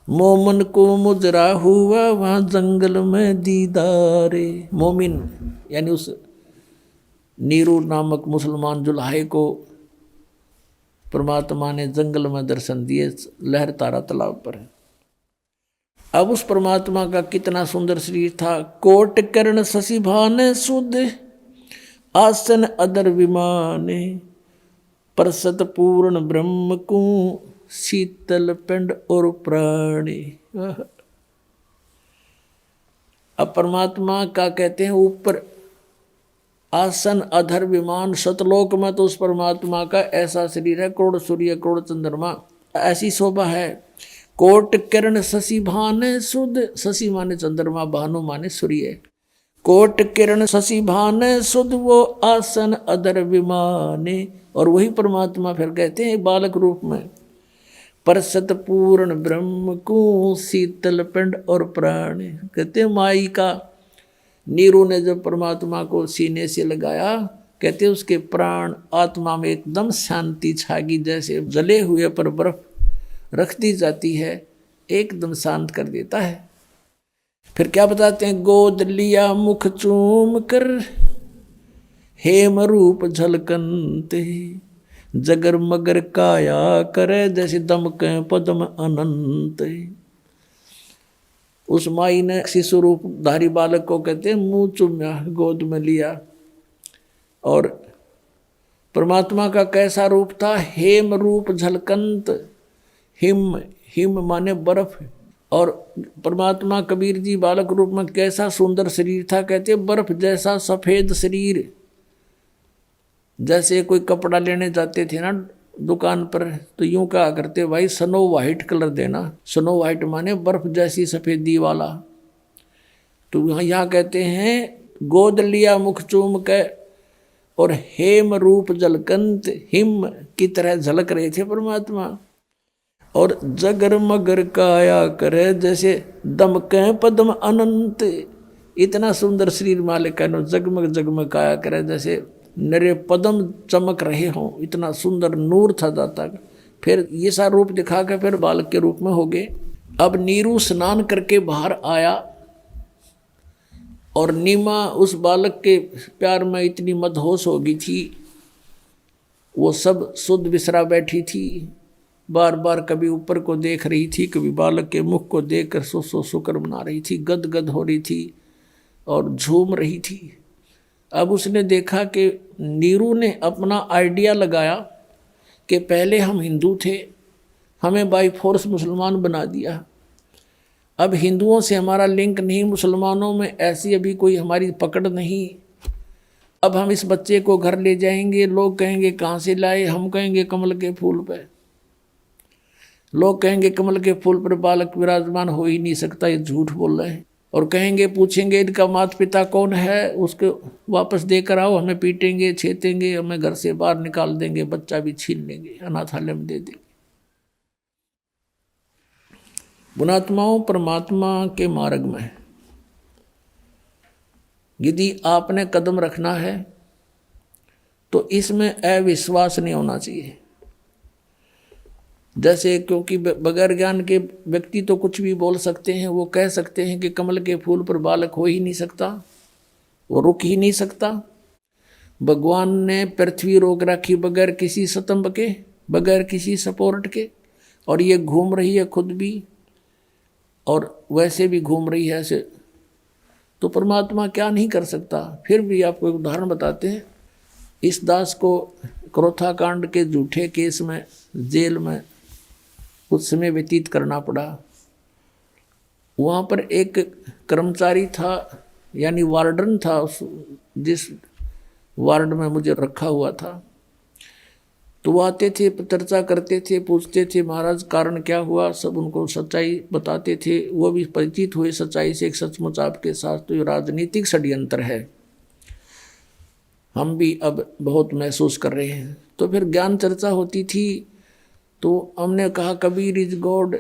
मोमन को मुजरा हुआ वहाँ जंगल में दीदारे। मोमिन यानी उस नीरू नामक मुसलमान जुल्हाए को परमात्मा ने जंगल में दर्शन दिए, लहर तारा तालाब पर। अब उस परमात्मा का कितना सुंदर शरीर था। कोट कर्ण शशि भान शुद्ध आसन अदर विमाने, परसत पूर्ण ब्रह्म को शीतल पिंड और प्राणी। अब परमात्मा का कहते हैं ऊपर आसन अधर विमान, सतलोक में तो उस परमात्मा का ऐसा शरीर है, करोड़ सूर्य करोड़ चंद्रमा ऐसी शोभा है। कोट किरण शशि भान शुद्ध, शशि माने चंद्रमा, भानु माने सूर्य। कोट किरण शशि भान शुद्ध वो आसन अधर विमाने। और वही परमात्मा फिर कहते हैं बालक रूप में, परसत पूर्ण ब्रह्म को शीतल पिंड और प्राण। कहते हैं माई का नीरू ने जब परमात्मा को सीने से लगाया, कहते उसके प्राण आत्मा में एकदम शांति छागी, जैसे जले हुए पर बर्फ रख दी जाती है, एकदम शांत कर देता है। फिर क्या बताते हैं, गोद लिया मुख चूम कर हेम रूप झलकनते, जगर मगर काया करे जैसे दमके पद्म अनंत। उस माई ने शिशु रूप धारी बालक को कहते हैं मुंह चूम्या, गोद में लिया। और परमात्मा का कैसा रूप था, हेम रूप झलकंत, हिम, हिम माने बर्फ। और परमात्मा कबीर जी बालक रूप में कैसा सुंदर शरीर था, कहते बर्फ जैसा सफेद शरीर। जैसे कोई कपड़ा लेने जाते थे ना दुकान पर, तो यूं कहा करते भाई स्नो वाइट कलर देना। स्नो वाइट माने बर्फ जैसी सफेदी वाला। तो यहाँ कहते हैं गोद लिया मुख चूम के और हेम रूप जलकंत, हिम की तरह झलक रहे थे परमात्मा। और जगर मगर काया करे जैसे दमके पद्म अनंत, इतना सुंदर शरीर मालिक का नो, जगमग जगमग काया करे जैसे नरे पद्म चमक रहे हों, इतना सुंदर नूर था जाता। फिर ये सा रूप दिखा के फिर बालक के रूप में हो गए। अब नीरू स्नान करके बाहर आया और नीमा उस बालक के प्यार में इतनी मदहोश हो गई थी, वो सब सुध बिसरा बैठी थी, बार बार कभी ऊपर को देख रही थी, कभी बालक के मुख को देख कर सो शुक्र बना रही थी, गदगद हो रही थी और झूम रही थी। अब उसने देखा कि नीरू ने अपना आइडिया लगाया कि पहले हम हिंदू थे, हमें बाई फोर्स मुसलमान बना दिया। अब हिंदुओं से हमारा लिंक नहीं, मुसलमानों में ऐसी अभी कोई हमारी पकड़ नहीं। अब हम इस बच्चे को घर ले जाएंगे, लोग कहेंगे कहाँ से लाए, हम कहेंगे कमल के फूल पे, लोग कहेंगे कमल के फूल पर बालक विराजमान हो ही नहीं सकता, ये झूठ बोल रहे हैं। और कहेंगे, पूछेंगे इनका माता पिता कौन है, उसके वापस देकर आओ, हमें पीटेंगे, छेतेंगे, हमें घर से बाहर निकाल देंगे, बच्चा भी छीन लेंगे, अनाथालय में दे देंगे। गुणात्माओं, परमात्मा के मार्ग में यदि आपने कदम रखना है तो इसमें अविश्वास नहीं होना चाहिए। जैसे क्योंकि बगैर ज्ञान के व्यक्ति तो कुछ भी बोल सकते हैं, वो कह सकते हैं कि कमल के फूल पर बालक हो ही नहीं सकता, वो रुक ही नहीं सकता। भगवान ने पृथ्वी रोक रखी बगैर किसी स्तंभ के, बगैर किसी सपोर्ट के, और ये घूम रही है खुद भी और वैसे भी घूम रही है ऐसे, तो परमात्मा क्या नहीं कर सकता। फिर भी आपको एक उदाहरण बताते हैं। इस दास को क्रोथा कांड के झूठे केस में जेल में कुछ समय व्यतीत करना पड़ा। वहाँ पर एक कर्मचारी था, यानी वार्डन था, उस जिस वार्ड में मुझे रखा हुआ था। तो वो आते थे, चर्चा करते थे, पूछते थे महाराज कारण क्या हुआ, सब उनको सच्चाई बताते थे। वो भी परिचित हुए सच्चाई से, एक सचमुच आपके साथ तो ये राजनीतिक षड्यंत्र है, हम भी अब बहुत महसूस कर रहे हैं। तो फिर ज्ञान चर्चा होती थी, तो हमने कहा कबीर इज गॉड,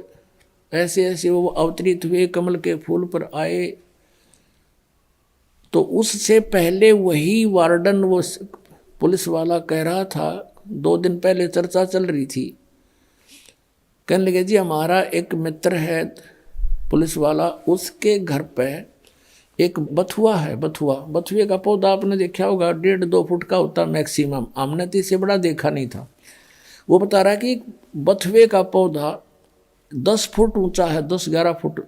ऐसे ऐसे वो अवतरित हुए, कमल के फूल पर आए। तो उससे पहले वही वार्डन, वो पुलिस वाला कह रहा था, 2 दिन पहले चर्चा चल रही थी, कहने लगे जी हमारा एक मित्र है पुलिस वाला, उसके घर पे एक बथुआ है। बथुए का पौधा आपने देखा होगा, 1.5-2 फुट का होता मैक्सिमम, हमने तो इससे बड़ा देखा नहीं था। वो बता रहा है कि बथुए का पौधा 10 फुट ऊंचा है, 10-11 फुट,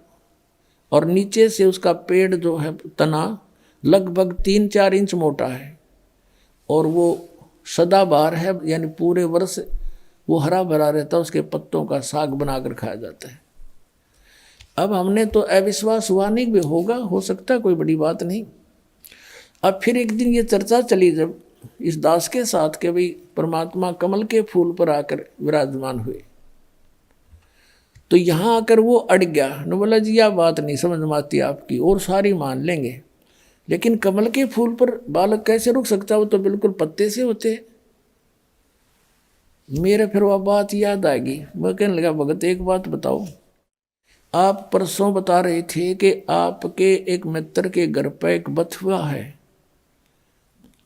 और नीचे से उसका पेड़ जो है तना लगभग 3-4 इंच मोटा है, और वो सदाबहार है, यानी पूरे वर्ष वो हरा भरा रहता है, उसके पत्तों का साग बनाकर खाया जाता है। अब हमने तो अविश्वास हुआ नहीं भी होगा, हो सकता कोई बड़ी बात नहीं। अब फिर एक दिन ये चर्चा चली जब इस दास के साथ के भाई परमात्मा कमल के फूल पर आकर विराजमान हुए, तो यहाँ आकर वो अड़ गया न, बोला जी यह बात नहीं समझ में आती आपकी, और सारी मान लेंगे, लेकिन कमल के फूल पर बालक कैसे रुक सकता, वो तो बिल्कुल पत्ते से होते। मेरे फिर वह बात याद आ गई, मैं कहने लगा भगत एक बात बताओ, आप परसों बता रहे थे कि आपके एक मित्र के घर पर एक बथुआ है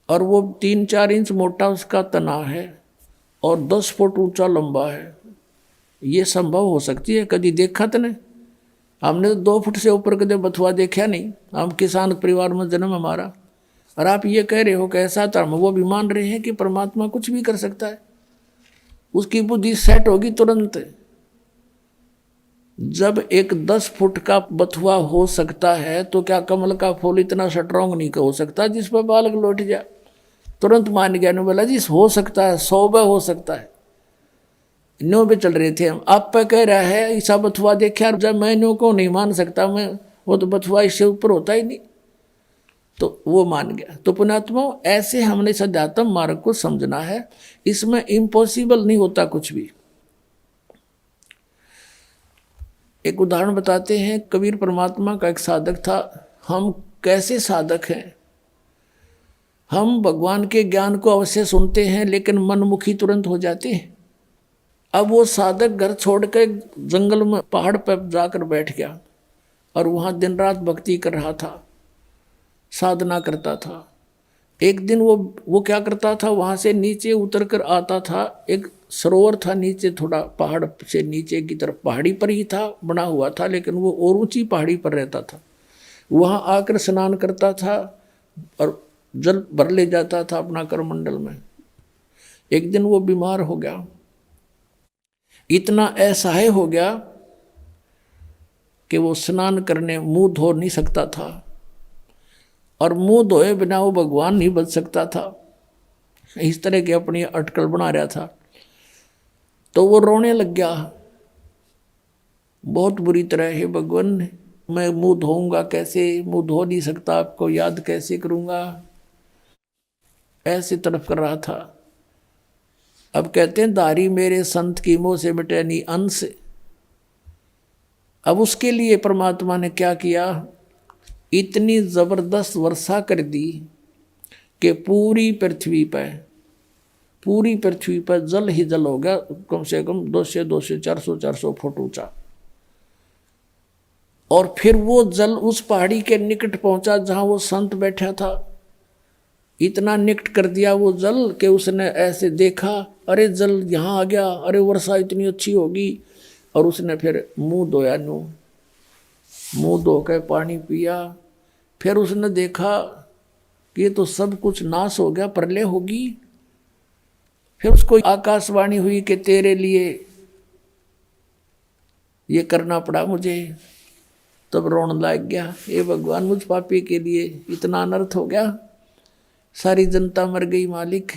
और वो 3-4 इंच मोटा उसका तना है और 10 फुट ऊंचा लंबा है। ये संभव हो सकती है? कभी देखा तो नहीं, हमने तो 2 फुट से ऊपर कभी बथुआ देखा नहीं। हम किसान परिवार में जन्म हमारा, और आप ये कह रहे हो कि ऐसा धर्म, वो भी मान रहे हैं कि परमात्मा कुछ भी कर सकता है। उसकी बुद्धि सेट होगी तुरंत। जब एक 10 फुट का बथुआ हो सकता है तो क्या कमल का फूल इतना स्ट्रॉन्ग नहीं हो सकता जिस पर बालक लौट जाए? तुरंत मान गया, ने बोला जी हो सकता है, 100 हो सकता है। न्यू पे चल रहे थे हम, आप पे कह रहा है ऐसा बथुआ देखा, जब मैं न्यू को नहीं मान सकता, मैं वो तो बथुआ इससे ऊपर होता ही नहीं, तो वो मान गया। तो पुण्यात्मा, ऐसे हमने सध्यात्म मार्ग को समझना है। इसमें इम्पॉसिबल नहीं होता कुछ भी। एक उदाहरण बताते हैं, कबीर परमात्मा का एक साधक था। हम कैसे साधक हैं? हम भगवान के ज्ञान को अवश्य सुनते हैं लेकिन मनमुखी तुरंत हो जाते हैं। अब वो साधक घर छोड़कर जंगल में पहाड़ पर जाकर बैठ गया और वहाँ दिन रात भक्ति कर रहा था, साधना करता था। एक दिन वो क्या करता था, वहाँ से नीचे उतर कर आता था। एक सरोवर था नीचे, थोड़ा पहाड़ से नीचे की तरफ, पहाड़ी पर ही था, बना हुआ था, लेकिन वो और ऊंची पहाड़ी पर रहता था। वहाँ आकर स्नान करता था और जल भर ले जाता था अपना करमंडल में। एक दिन वो बीमार हो गया, इतना असहाय हो गया कि वो स्नान करने मुंह धो नहीं सकता था, और मुंह धोए बिना वो भगवान नहीं बच सकता था। इस तरह की अपनी अटकल बना रहा था। तो वो रोने लग गया बहुत बुरी तरह, हे भगवान मैं मुंह धोऊंगा कैसे, मुंह धो नहीं सकता, आपको याद कैसे करूंगा, ऐसे तरफ कर रहा था। अब कहते हैं दारी मेरे संत की मोह से मिटे नहीं अंश। अब उसके लिए परमात्मा ने क्या किया, इतनी जबरदस्त वर्षा कर दी कि पूरी पृथ्वी पर जल ही जल हो गया, कम से कम 200 400 फुट ऊंचा। और फिर वो जल उस पहाड़ी के निकट पहुंचा जहां वो संत बैठा था। इतना निकट कर दिया वो जल कि उसने ऐसे देखा, अरे जल यहाँ आ गया, अरे वर्षा इतनी अच्छी होगी। और उसने फिर मुंह धोया, मुंह धो के पानी पिया। फिर उसने देखा कि ये तो सब कुछ नाश हो गया, प्रलय होगी। फिर उसको आकाशवाणी हुई कि तेरे लिए ये करना पड़ा मुझे। तब रोने लग गया, ये भगवान मुझ पापी के लिए इतना अनर्थ हो गया, सारी जनता मर गई मालिक।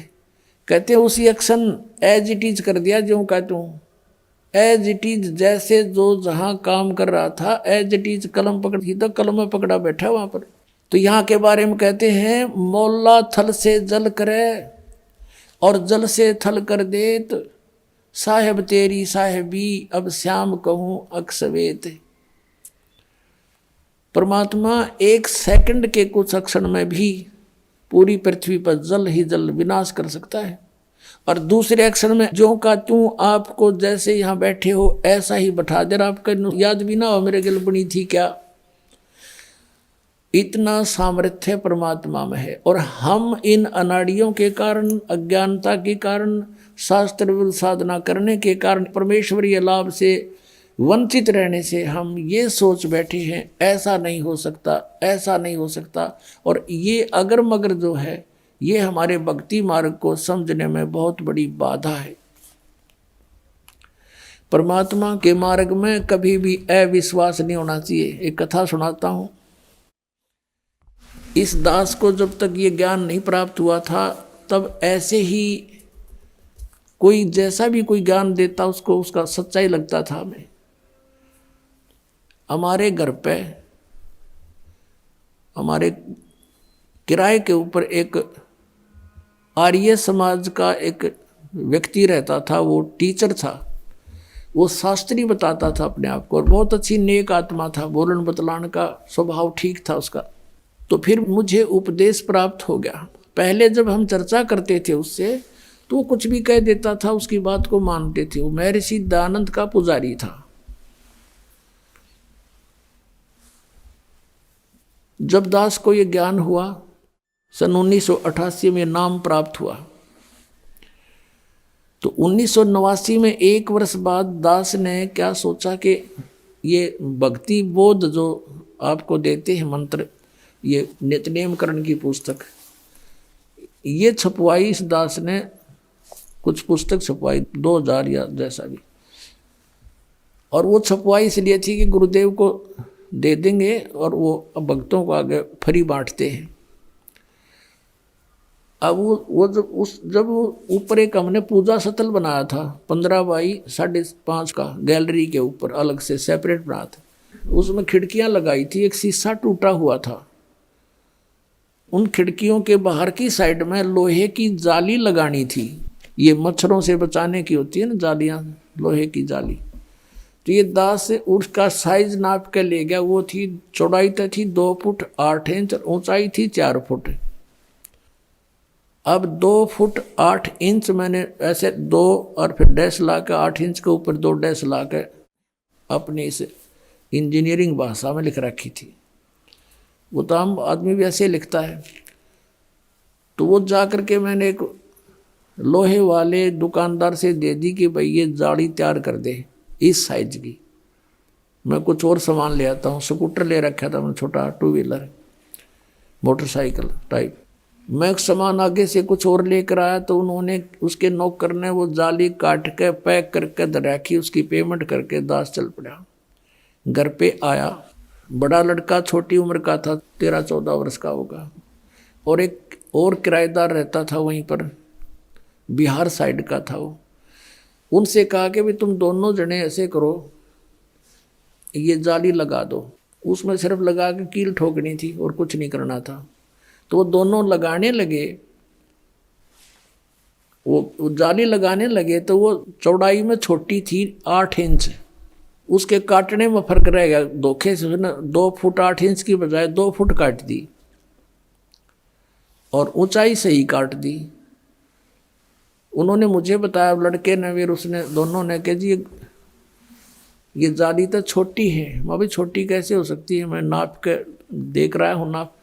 कहते हैं उसी एक्शन एज इट इज कर दिया, जो कहता हूँ एज इट इज, जैसे जो जहाँ काम कर रहा था एज इट इज कलम पकड़ ही, तो कलम में पकड़ा बैठा वहाँ पर। तो यहाँ के बारे में कहते हैं मौला थल से जल करे और जल से थल कर देत, साहेब तेरी साहेबी अब श्याम कहूँ अक्सवेत। परमात्मा 1 सेकंड के कुछ क्षण में भी पूरी पृथ्वी पर जल ही जल विनाश कर सकता है। और दूसरे अक्षर में जो का तू आपको जैसे यहाँ बैठे हो ऐसा ही बैठा दे, आपका याद भी ना हो मेरे गिल बनी थी क्या। इतना सामर्थ्य परमात्मा में है। और हम इन अनाड़ियों के कारण, अज्ञानता के कारण, शास्त्र विरुद्ध साधना करने के कारण, परमेश्वरीय लाभ से वंचित रहने से हम ये सोच बैठे हैं ऐसा नहीं हो सकता, ऐसा नहीं हो सकता। और ये अगर मगर जो है ये हमारे भक्ति मार्ग को समझने में बहुत बड़ी बाधा है। परमात्मा के मार्ग में कभी भी अविश्वास नहीं होना चाहिए। एक कथा सुनाता हूँ। इस दास को जब तक ये ज्ञान नहीं प्राप्त हुआ था तब ऐसे ही कोई जैसा भी कोई ज्ञान देता उसको उसका सच्चाई लगता था हमें। हमारे घर पे हमारे किराए के ऊपर एक आर्य समाज का एक व्यक्ति रहता था। वो टीचर था, वो शास्त्री बताता था अपने आप को, और बहुत अच्छी नेक आत्मा था, बोलन बतलाने का स्वभाव ठीक था उसका। तो फिर मुझे उपदेश प्राप्त हो गया। पहले जब हम चर्चा करते थे उससे तो वो कुछ भी कह देता था, उसकी बात को मानते थे। वो महर्षि दयानंद का पुजारी था। जब दास को ये ज्ञान हुआ, सन 1988 में नाम प्राप्त हुआ, तो 1989 में 1 वर्ष बाद दास ने क्या सोचा कि ये भक्ति बोध जो आपको देते हैं मंत्र, ये नित्यनेम करण की पुस्तक, ये छपवाई इस दास ने, कुछ पुस्तक छपवाई 2000 या जैसा भी, और वो छपवाई इसलिए थी कि गुरुदेव को दे देंगे और वो भक्तों को आगे फ्री बांटते हैं। अब वो जब वो ऊपर एक हमने पूजा सतल बनाया था 15 बाई 5.5 का, गैलरी के ऊपर अलग से सेपरेट बना था, उसमें खिड़कियां लगाई थी, एक शीशा टूटा हुआ था, उन खिड़कियों के बाहर की साइड में लोहे की जाली लगानी थी, ये मच्छरों से बचाने की होती है ना जालियां, लोहे की जाली। तो ये दास से उसका साइज नाप के ले गया, वो थी चौड़ाई तो थी 2 फुट 8 इंच, ऊंचाई थी 4 फुट। अब 2 फुट 8 इंच मैंने ऐसे 2 और फिर डैश ला के 8 इंच के ऊपर 2 डैश ला के अपनी इस इंजीनियरिंग भाषा में लिख रखी थी, वो तो आम आदमी भी ऐसे लिखता है। तो वो जा कर के मैंने एक लोहे वाले दुकानदार से दे दी कि भाई ये जाली तैयार कर दे इस साइज की। मैं कुछ और सामान ले आता हूँ, स्कूटर ले रखा था मैं, छोटा 2 व्हीलर मोटरसाइकिल टाइप, मैं सामान आगे से कुछ और लेकर आया, तो उन्होंने उसके नौकर ने वो जाली काट के पैक करके रखी, उसकी पेमेंट करके दास चल पड़ा। घर पे आया, बड़ा लड़का छोटी उम्र का था, 13-14 वर्ष का होगा, और एक और किराएदार रहता था वहीं पर, बिहार साइड का था वो। उनसे कहा कि भाई तुम दोनों जने ऐसे करो, ये जाली लगा दो। उसमें सिर्फ लगा के कील ठोकनी थी और कुछ नहीं करना था। तो वो दोनों लगाने लगे, वो जाली लगाने लगे, तो वो चौड़ाई में छोटी थी 8 इंच, उसके काटने में फर्क रह गया धोखे से ना, 2 फुट 8 इंच की बजाय 2 फुट काट दी और ऊंचाई से ही काट दी। उन्होंने मुझे बताया, लड़के ने फिर उसने दोनों ने कहा जी ये जाली तो छोटी है। मैं भी छोटी कैसे हो सकती है, मैं नाप के देख रहा हूँ, नाप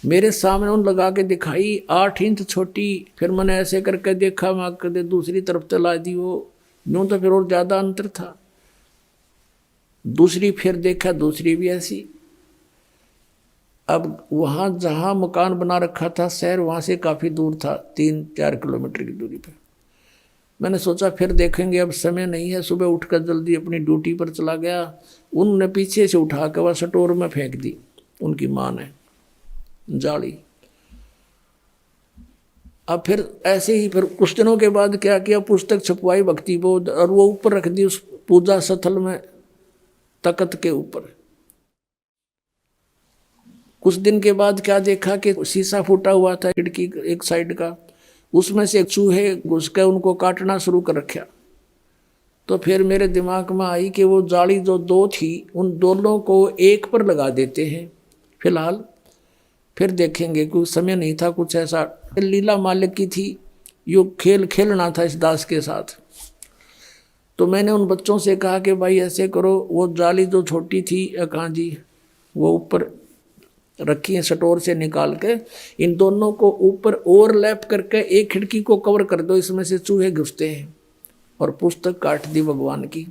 मेरे सामने उन लगा के दिखाई 8 इंच छोटी। फिर मैंने ऐसे करके देखा, मैं कदे दूसरी तरफ चला दी, वो यूँ तो फिर और ज़्यादा अंतर था। दूसरी फिर देखा, दूसरी भी ऐसी। अब वहाँ जहाँ मकान बना रखा था शहर, वहाँ से काफ़ी दूर था, 3-4 किलोमीटर की दूरी पर। मैंने सोचा फिर देखेंगे, अब समय नहीं है। सुबह उठकर जल्दी अपनी ड्यूटी पर चला गया। उनने पीछे से उठा कर वह स्टोर में फेंक दी, उनकी माँ ने जाली। अब फिर ऐसे ही फिर कुछ दिनों के बाद क्या किया, पुस्तक छपवाई भक्ति बोध, और वो ऊपर रख दी उस पूजा स्थल में, तख्त के ऊपर। कुछ दिन के बाद क्या देखा कि शीशा फूटा हुआ था खिड़की एक साइड का, उसमें से चूहे घुस के उनको काटना शुरू कर रखा। तो फिर मेरे दिमाग में आई कि वो जाली जो 2 थी, उन दोनों को एक पर लगा देते हैं फिलहाल, फिर देखेंगे। कुछ समय नहीं था, कुछ ऐसा लीला मालिक की थी, यो खेल खेलना था इस दास के साथ। तो मैंने उन बच्चों से कहा कि भाई ऐसे करो, वो जाली जो छोटी थी कहाँ जी, वो ऊपर रखी है स्टोर से निकाल के, इन दोनों को ऊपर ओवरलैप करके एक खिड़की को कवर कर दो, इसमें से चूहे घुसते हैं। और पुस्तक काट दी भगवान की।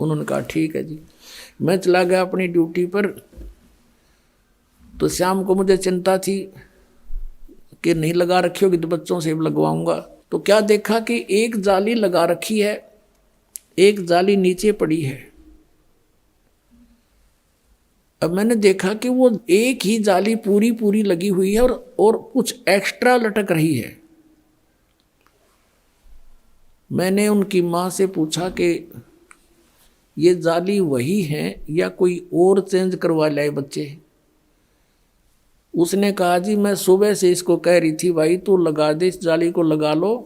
उन्होंने कहा ठीक है जी। मैं चला गया अपनी ड्यूटी पर। तो शाम को मुझे चिंता थी कि नहीं लगा रखी होगी तो बच्चों से लगवाऊंगा। तो क्या देखा कि एक जाली लगा रखी है, एक जाली नीचे पड़ी है। अब मैंने देखा कि वो एक ही जाली पूरी पूरी लगी हुई है और कुछ एक्स्ट्रा लटक रही है। मैंने उनकी माँ से पूछा कि ये जाली वही है या कोई और चेंज करवा लाए बच्चे। उसने कहा जी मैं सुबह से इसको कह रही थी भाई तू लगा दे, इस जाली को लगा लो,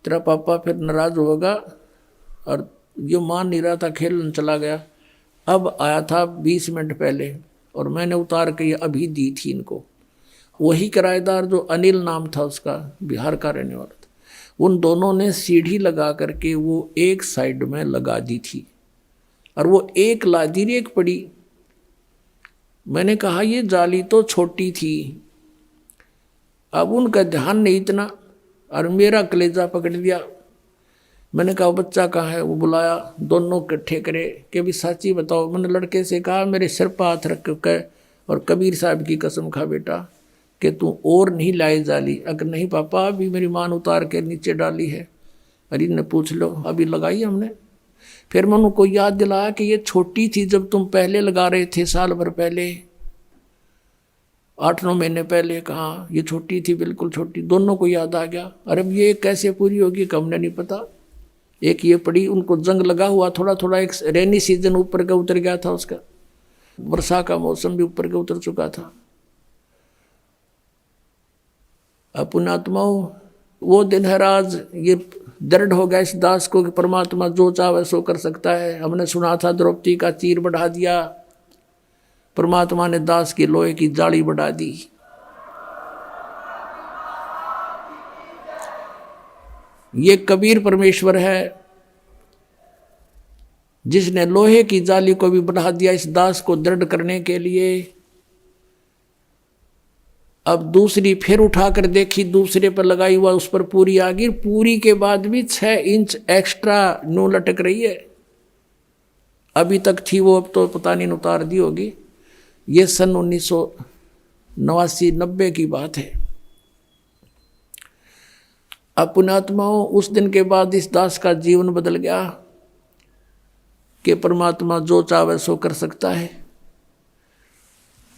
तेरा पापा फिर नाराज होगा। और ये मान नहीं रहा था, खेलने चला गया। अब आया था 20 मिनट पहले और मैंने उतार के ये अभी दी थी इनको। वही किराएदार जो अनिल नाम था उसका, बिहार का रहने वाला था, उन दोनों ने सीढ़ी लगा करके वो एक साइड में लगा दी थी और वो एक लादी एक पड़ी। मैंने कहा ये जाली तो छोटी थी। अब उनका ध्यान नहीं इतना और मेरा कलेजा पकड़ लिया। मैंने कहा बच्चा कहाँ है? वो बुलाया, दोनों इकट्ठे करे कि भी साची बताओ। मैंने लड़के से कहा मेरे सिर पर हाथ रख के और कबीर साहब की कसम खा बेटा कि तू और नहीं लाई जाली। अगर नहीं पापा अभी मेरी मान उतार के नीचे डाली है। अरे ने पूछ लो, अभी लगाई हमने। फिर मैं उनको याद दिलाया कि ये छोटी थी जब तुम पहले लगा रहे थे, साल भर पहले, 8-9 महीने पहले। कहा ये छोटी थी, बिल्कुल छोटी। दोनों को याद आ गया। अरे अब ये कैसे पूरी होगी कि हमने नहीं पता। एक ये पड़ी, उनको जंग लगा हुआ थोड़ा थोड़ा। एक रेनी सीजन ऊपर का उतर गया था उसका, वर्षा का मौसम भी ऊपर का उतर चुका था। पुण्यात्माओं, वो दिन है आज। ये दृढ़ हो गया इस दास को कि परमात्मा जो चाहे सो कर सकता है। हमने सुना था द्रौपदी का चीर बढ़ा दिया, परमात्मा ने दास की लोहे की जाली बढ़ा दी। ये कबीर परमेश्वर है जिसने लोहे की जाली को भी बढ़ा दिया इस दास को दृढ़ करने के लिए। अब दूसरी फिर उठाकर देखी, दूसरे पर लगाई हुआ, उस पर पूरी आ गई। पूरी के बाद भी 6 इंच एक्स्ट्रा नो लटक रही है। अभी तक थी वो, अब तो पता नहीं उतार दी होगी। ये सन 1989-90 की बात है। अब पुण्यात्माओं, उस दिन के बाद इस दास का जीवन बदल गया कि परमात्मा जो चाहे सो कर सकता है।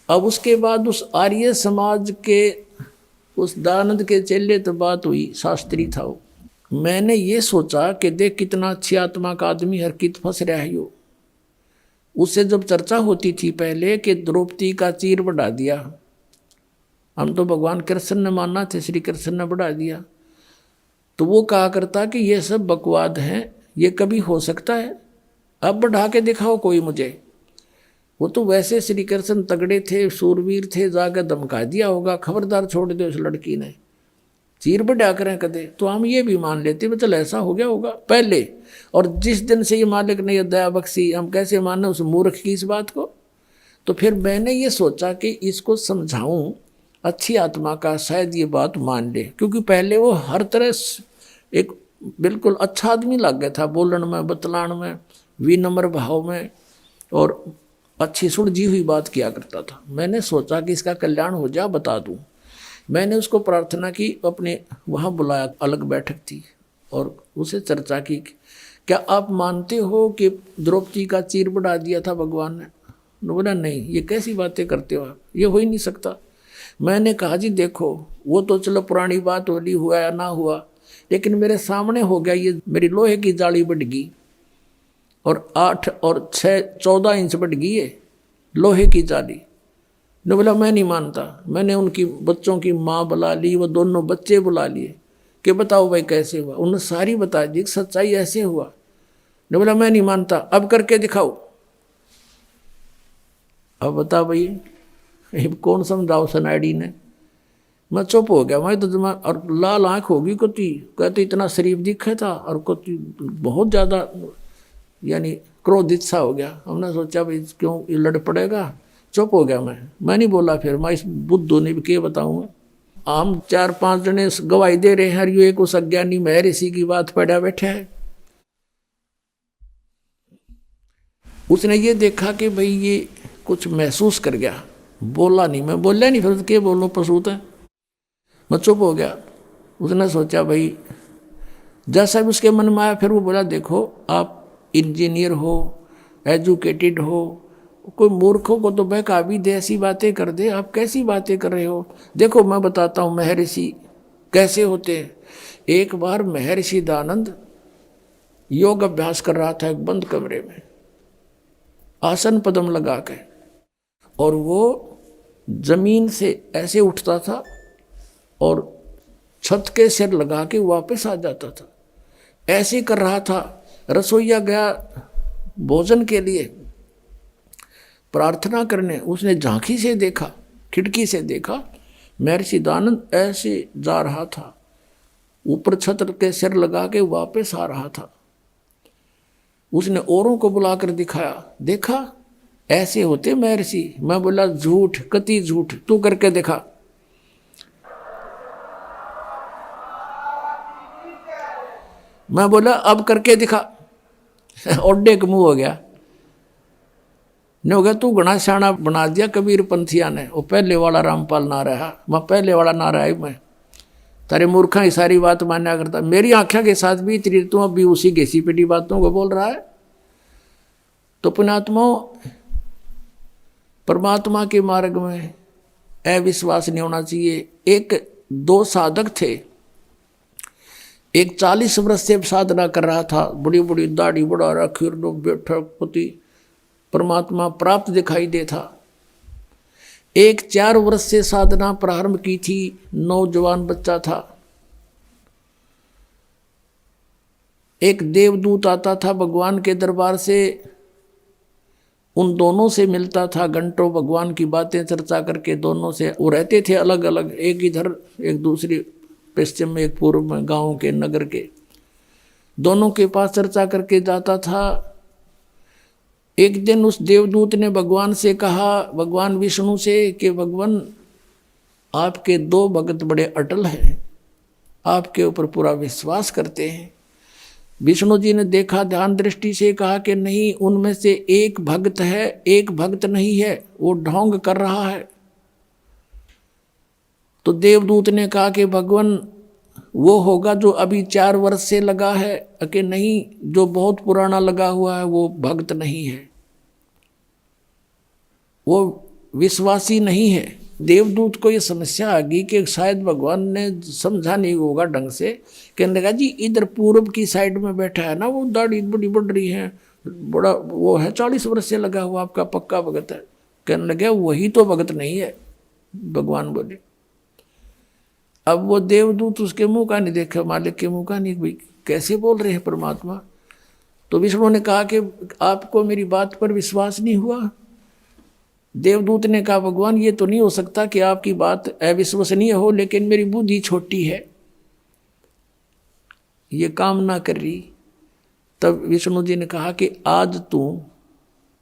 अब उसके बाद उस आर्य समाज के उस दयानंद के चेले तो बात हुई, शास्त्री था वो। मैंने ये सोचा कि देख कितना अच्छी आत्मा का आदमी, हर कित फंस रहा है यो। उससे जब चर्चा होती थी पहले कि द्रौपदी का चीर बढ़ा दिया, हम तो भगवान कृष्ण ने माना थे, श्री कृष्ण ने बढ़ा दिया, तो वो कहा करता कि ये सब बकवाद हैं, ये कभी हो सकता है? अब बढ़ा के दिखाओ कोई मुझे। वो तो वैसे श्री कृष्ण तगड़े थे, सूरवीर थे, जाकर धमका दिया होगा, खबरदार छोड़ दो उस लड़की ने, चीर बढ़ा करें कदे। तो हम ये भी मान लेते चल ऐसा हो गया होगा पहले। और जिस दिन से ये मालिक ने ये दया बख्शी, हम कैसे माने उस मूर्ख की इस बात को? तो फिर मैंने ये सोचा कि इसको समझाऊं अच्छी आत्मा का, शायद ये बात मान ले। क्योंकि पहले वो हर तरह एक बिल्कुल अच्छा आदमी लग गया था, बोलन में, बतलान में, विनम्र भाव में, और अच्छी सुलझी हुई बात किया करता था। मैंने सोचा कि इसका कल्याण हो जा, बता दूं। मैंने उसको प्रार्थना की, अपने वहाँ बुलाया, अलग बैठक थी, और उसे चर्चा की, क्या आप मानते हो कि द्रौपदी का चीर बढ़ा दिया था भगवान ने? बोला नहीं, ये कैसी बातें करते हो आप, ये हो ही नहीं सकता। मैंने कहा जी देखो, वो तो चलो पुरानी बात होली, हुआ या ना हुआ, लेकिन मेरे सामने हो गया, ये मेरी लोहे की जाली बढ़ गई और 8 और 6 14 इंच बढ़ गई है लोहे की जाली। ने बोला मैं नहीं मानता। मैंने उनकी बच्चों की माँ बुला ली, वो दोनों बच्चे बुला लिए कि बताओ भाई कैसे हुआ। उन्होंने सारी बता दी, सच्चाई ऐसे हुआ। ने बोला मैं नहीं मानता, अब करके दिखाओ। अब बता भाई, कौन समझाओ सनाडी ने। मैं चुप हो गया। मैं तो जमा, और लाल आँख होगी कोती, कहते इतना शरीफ दिखे था, और कोती बहुत ज़्यादा यानी क्रोधित सा हो गया। हमने सोचा भाई क्यों ये लड़ पड़ेगा, चुप हो गया मैं नहीं बोला। फिर मैं इस बुद्धू ने भी क्या बताऊँगा। हम 4-5 जने गवाही दे रहे हैं, ये एक उस अज्ञानी महर्षि की बात पढ़ा बैठा है। उसने ये देखा कि भाई ये कुछ महसूस कर गया, बोला नहीं। मैं बोला नहीं, फिर क्या बोलो, पसूत है। मैं चुप हो गया। उसने सोचा भाई जैसा भी उसके मन में आया, फिर वो बोला देखो आप इंजीनियर हो, एजुकेटेड हो, कोई मूर्खों को तो बहका भी दे, ऐसी बातें कर दे, आप कैसी बातें कर रहे हो। देखो मैं बताता हूँ महर्षि कैसे होते हैं। एक बार महर्षि दयानंद योग अभ्यास कर रहा था एक बंद कमरे में, आसन पद्म लगा के, और वो जमीन से ऐसे उठता था और छत के सिर लगा के वापस आ जाता था। ऐसे कर रहा था। रसोईया गया भोजन के लिए प्रार्थना करने, उसने झांकी से देखा, खिड़की से देखा, महर्षि दयानंद ऐसे जा रहा था, ऊपर छत के सिर लगा के वापस आ रहा था। उसने औरों को बुलाकर दिखाया, देखा ऐसे होते महर्षि। मैं बोला झूठ, कति झूठ, तू करके दिखा। मैं बोला अब करके दिखा। ओडे का मुंह हो गया। ने हो गया तू घना शाना बना दिया कबीर पंथिया ने। वो पहले वाला रामपाल ना रहा, मैं पहले वाला ना रहा। मैं तारे मूर्खा ही सारी बात मान्या करता। मेरी आंखों के साथ भी इतनी तू अभी उसी घिसी पिटी बातों को बोल रहा है। तो पुण्यात्मा, परमात्मा के मार्ग में अविश्वास नहीं होना चाहिए। एक दो साधक थे, एक 40 वर्ष से साधना कर रहा था, बड़ी बड़ी दाढ़ी बढ़ा रखी, बैठक पति परमात्मा प्राप्त दिखाई दे था। एक 4 वर्ष से साधना प्रारंभ की थी, नौजवान बच्चा था। एक देवदूत आता था भगवान के दरबार से, उन दोनों से मिलता था, घंटों भगवान की बातें चर्चा करके दोनों से। वो रहते थे अलग अलग, एक इधर एक दूसरी पश्चिम में, एक पूर्व में, गांव के नगर के। दोनों के पास चर्चा करके जाता था। एक दिन उस देवदूत ने भगवान से कहा, भगवान विष्णु से, कि भगवान आपके 2 भगत बड़े अटल हैं, आपके ऊपर पूरा विश्वास करते हैं। विष्णु जी ने देखा, ध्यान दृष्टि से कहा कि नहीं, उनमें से एक भक्त है, एक भक्त नहीं है, वो ढोंग कर रहा है। तो देवदूत ने कहा कि भगवान वो होगा जो अभी 4 वर्ष से लगा है, कि नहीं, जो बहुत पुराना लगा हुआ है वो भक्त नहीं है, वो विश्वासी नहीं है। देवदूत को ये समस्या आ गई कि शायद भगवान ने समझा नहीं होगा ढंग से। कहने लगा जी इधर पूर्व की साइड में बैठा है ना, वो दाढ़ी बड़ी बढ़ रही है, बड़ा वो है, 40 वर्ष से लगा हुआ, आपका पक्का भगत है। कहने लगा वही तो भगत नहीं है, भगवान बोले। अब वो देवदूत उसके मुंह का नहीं देखा, मालिक के मुंह का नहीं, भाई कैसे बोल रहे हैं परमात्मा। तो विष्णु ने कहा कि आपको मेरी बात पर विश्वास नहीं हुआ। देवदूत ने कहा भगवान ये तो नहीं हो सकता कि आपकी बात अविश्वसनीय हो, लेकिन मेरी बुद्धि छोटी है, ये काम ना कर रही। तब विष्णु जी ने कहा कि आज तू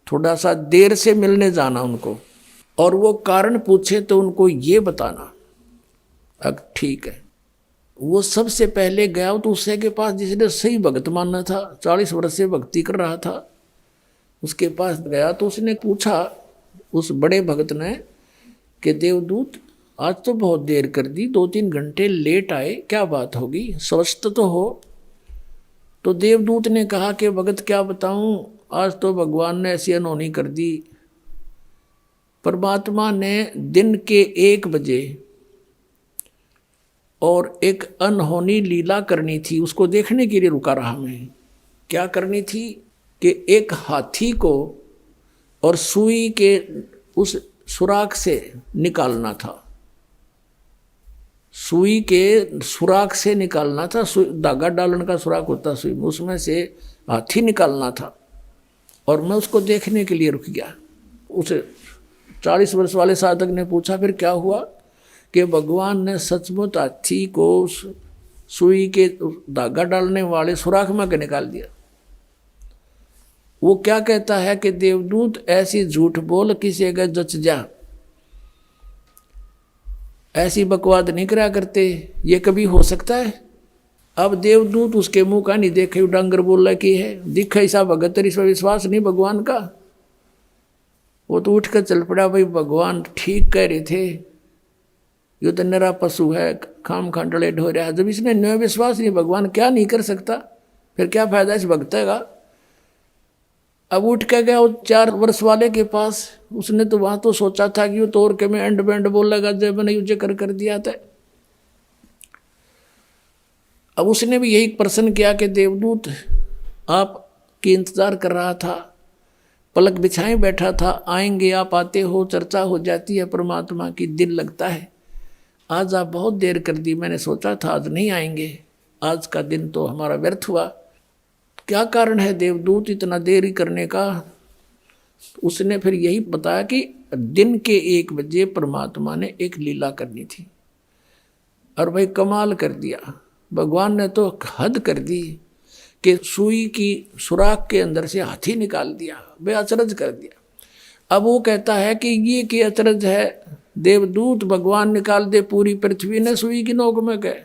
थोड़ा सा देर से मिलने जाना उनको, और वो कारण पूछे तो उनको ये बताना। अब ठीक है। वो सबसे पहले गया तो उससे के पास जिसने सही भगत मानना था, 40 वर्ष से भक्ति कर रहा था, उसके पास गया तो उसने पूछा उस बड़े भगत ने कि देवदूत आज तो बहुत देर कर दी, 2-3 घंटे लेट आए, क्या बात होगी, स्वस्थ तो हो। तो देवदूत ने कहा कि भगत क्या बताऊं, आज तो भगवान ने ऐसी अनहोनी कर दी। परमात्मा ने दिन के 1 बजे और एक अनहोनी लीला करनी थी, उसको देखने के लिए रुका रहा मैं। क्या करनी थी कि एक हाथी को और सुई के उस सुराख से निकालना था, सुई के सुराख से निकालना था। धागा डालने का सुराख होता सुई में, उसमें से हाथी निकालना था। और मैं उसको देखने के लिए रुक गया। उस 40 वर्ष वाले साधक ने पूछा फिर क्या हुआ, कि भगवान ने सचमुच हाथी को सुई के धागा डालने वाले सुराख में निकाल दिया। वो क्या कहता है कि देवदूत ऐसी झूठ बोल किसी अगर जच जा, ऐसी बकवाद नहीं करा करते, ये कभी हो सकता है। अब देवदूत उसके मुंह का नहीं देखे, डांगर बोल रहा कि है दिखा ऐसा भगत, इस पर विश्वास नहीं भगवान का। वो तो उठ कर चल पड़ा, भाई भगवान ठीक कह रहे थे, ये तो निरा पशु है, खाम खांडले ढो रहा है। जब इसने न विश्वास नहीं, भगवान क्या नहीं कर सकता, फिर क्या फायदा इस भक्त का। अब उठ के गया वो 4 वर्ष वाले के पास। उसने तो वहां तो सोचा था कि वो तोड़ के मैं एंड बैंड बोल लगा, जब मैंने युज कर दिया था। अब उसने भी यही प्रश्न किया कि देवदूत आपकी इंतजार कर रहा था, पलक बिछाए बैठा था, आएंगे आप, आते हो, चर्चा हो जाती है परमात्मा की, दिल लगता है। आज आप बहुत देर कर दी, मैंने सोचा था आज नहीं आएंगे, आज का दिन तो हमारा व्यर्थ हुआ। क्या कारण है देवदूत इतना देरी करने का। उसने फिर यही बताया कि दिन के 1 बजे परमात्मा ने एक लीला करनी थी। और भाई कमाल कर दिया, भगवान ने तो हद कर दी कि सुई की सुराख के अंदर से हाथी निकाल दिया, भाई अचरज कर दिया। अब वो कहता है कि ये की अचरज है, देवदूत भगवान निकाल दे पूरी पृथ्वी ने सुई की नोक में गए,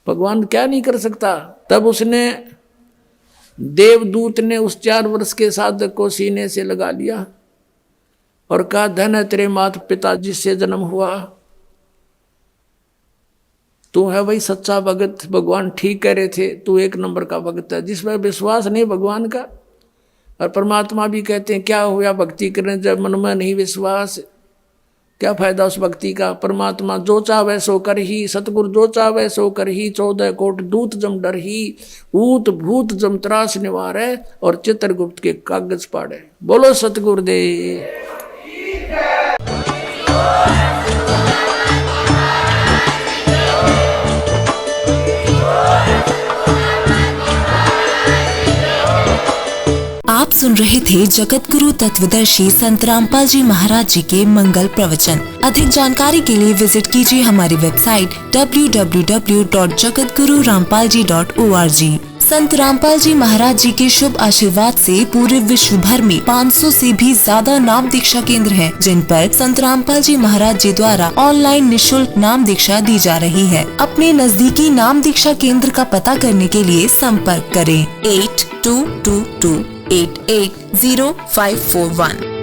भगवान क्या नहीं कर सकता। तब उसने देवदूत ने उस 4 वर्ष के साधक को सीने से लगा लिया और कहा, धन है तेरे माता पिता जिससे जन्म हुआ, तू है वही सच्चा भगत, भगवान ठीक कह रहे थे, तू 1 नंबर का भगत है। जिसमें विश्वास नहीं भगवान का, और परमात्मा भी कहते हैं क्या हुआ भक्ति करने जब मन में नहीं विश्वास, क्या फायदा उस भक्ति का। परमात्मा जो चाहे सो कर ही, सतगुरु जो चाहे सो कर ही, 14 कोट दूत जम डर ही, ऊत भूत जम त्रास निवारे, और चित्रगुप्त के कागज पाड़े। बोलो सतगुरुदेव। आप सुन रहे थे जगत गुरु तत्वदर्शी संत रामपाल जी महाराज जी के मंगल प्रवचन। अधिक जानकारी के लिए विजिट कीजिए हमारी वेबसाइट www.jagatgururampalji.org। संत रामपाल जी महाराज जी के शुभ आशीर्वाद से पूरे विश्व भर में 500 से भी ज्यादा नाम दीक्षा केंद्र हैं, जिन पर संत रामपाल जी महाराज जी द्वारा ऑनलाइन निशुल्क नाम दीक्षा दी जा रही है। अपने नजदीकी नाम दीक्षा केंद्र का पता करने के लिए संपर्क करें 8222880541।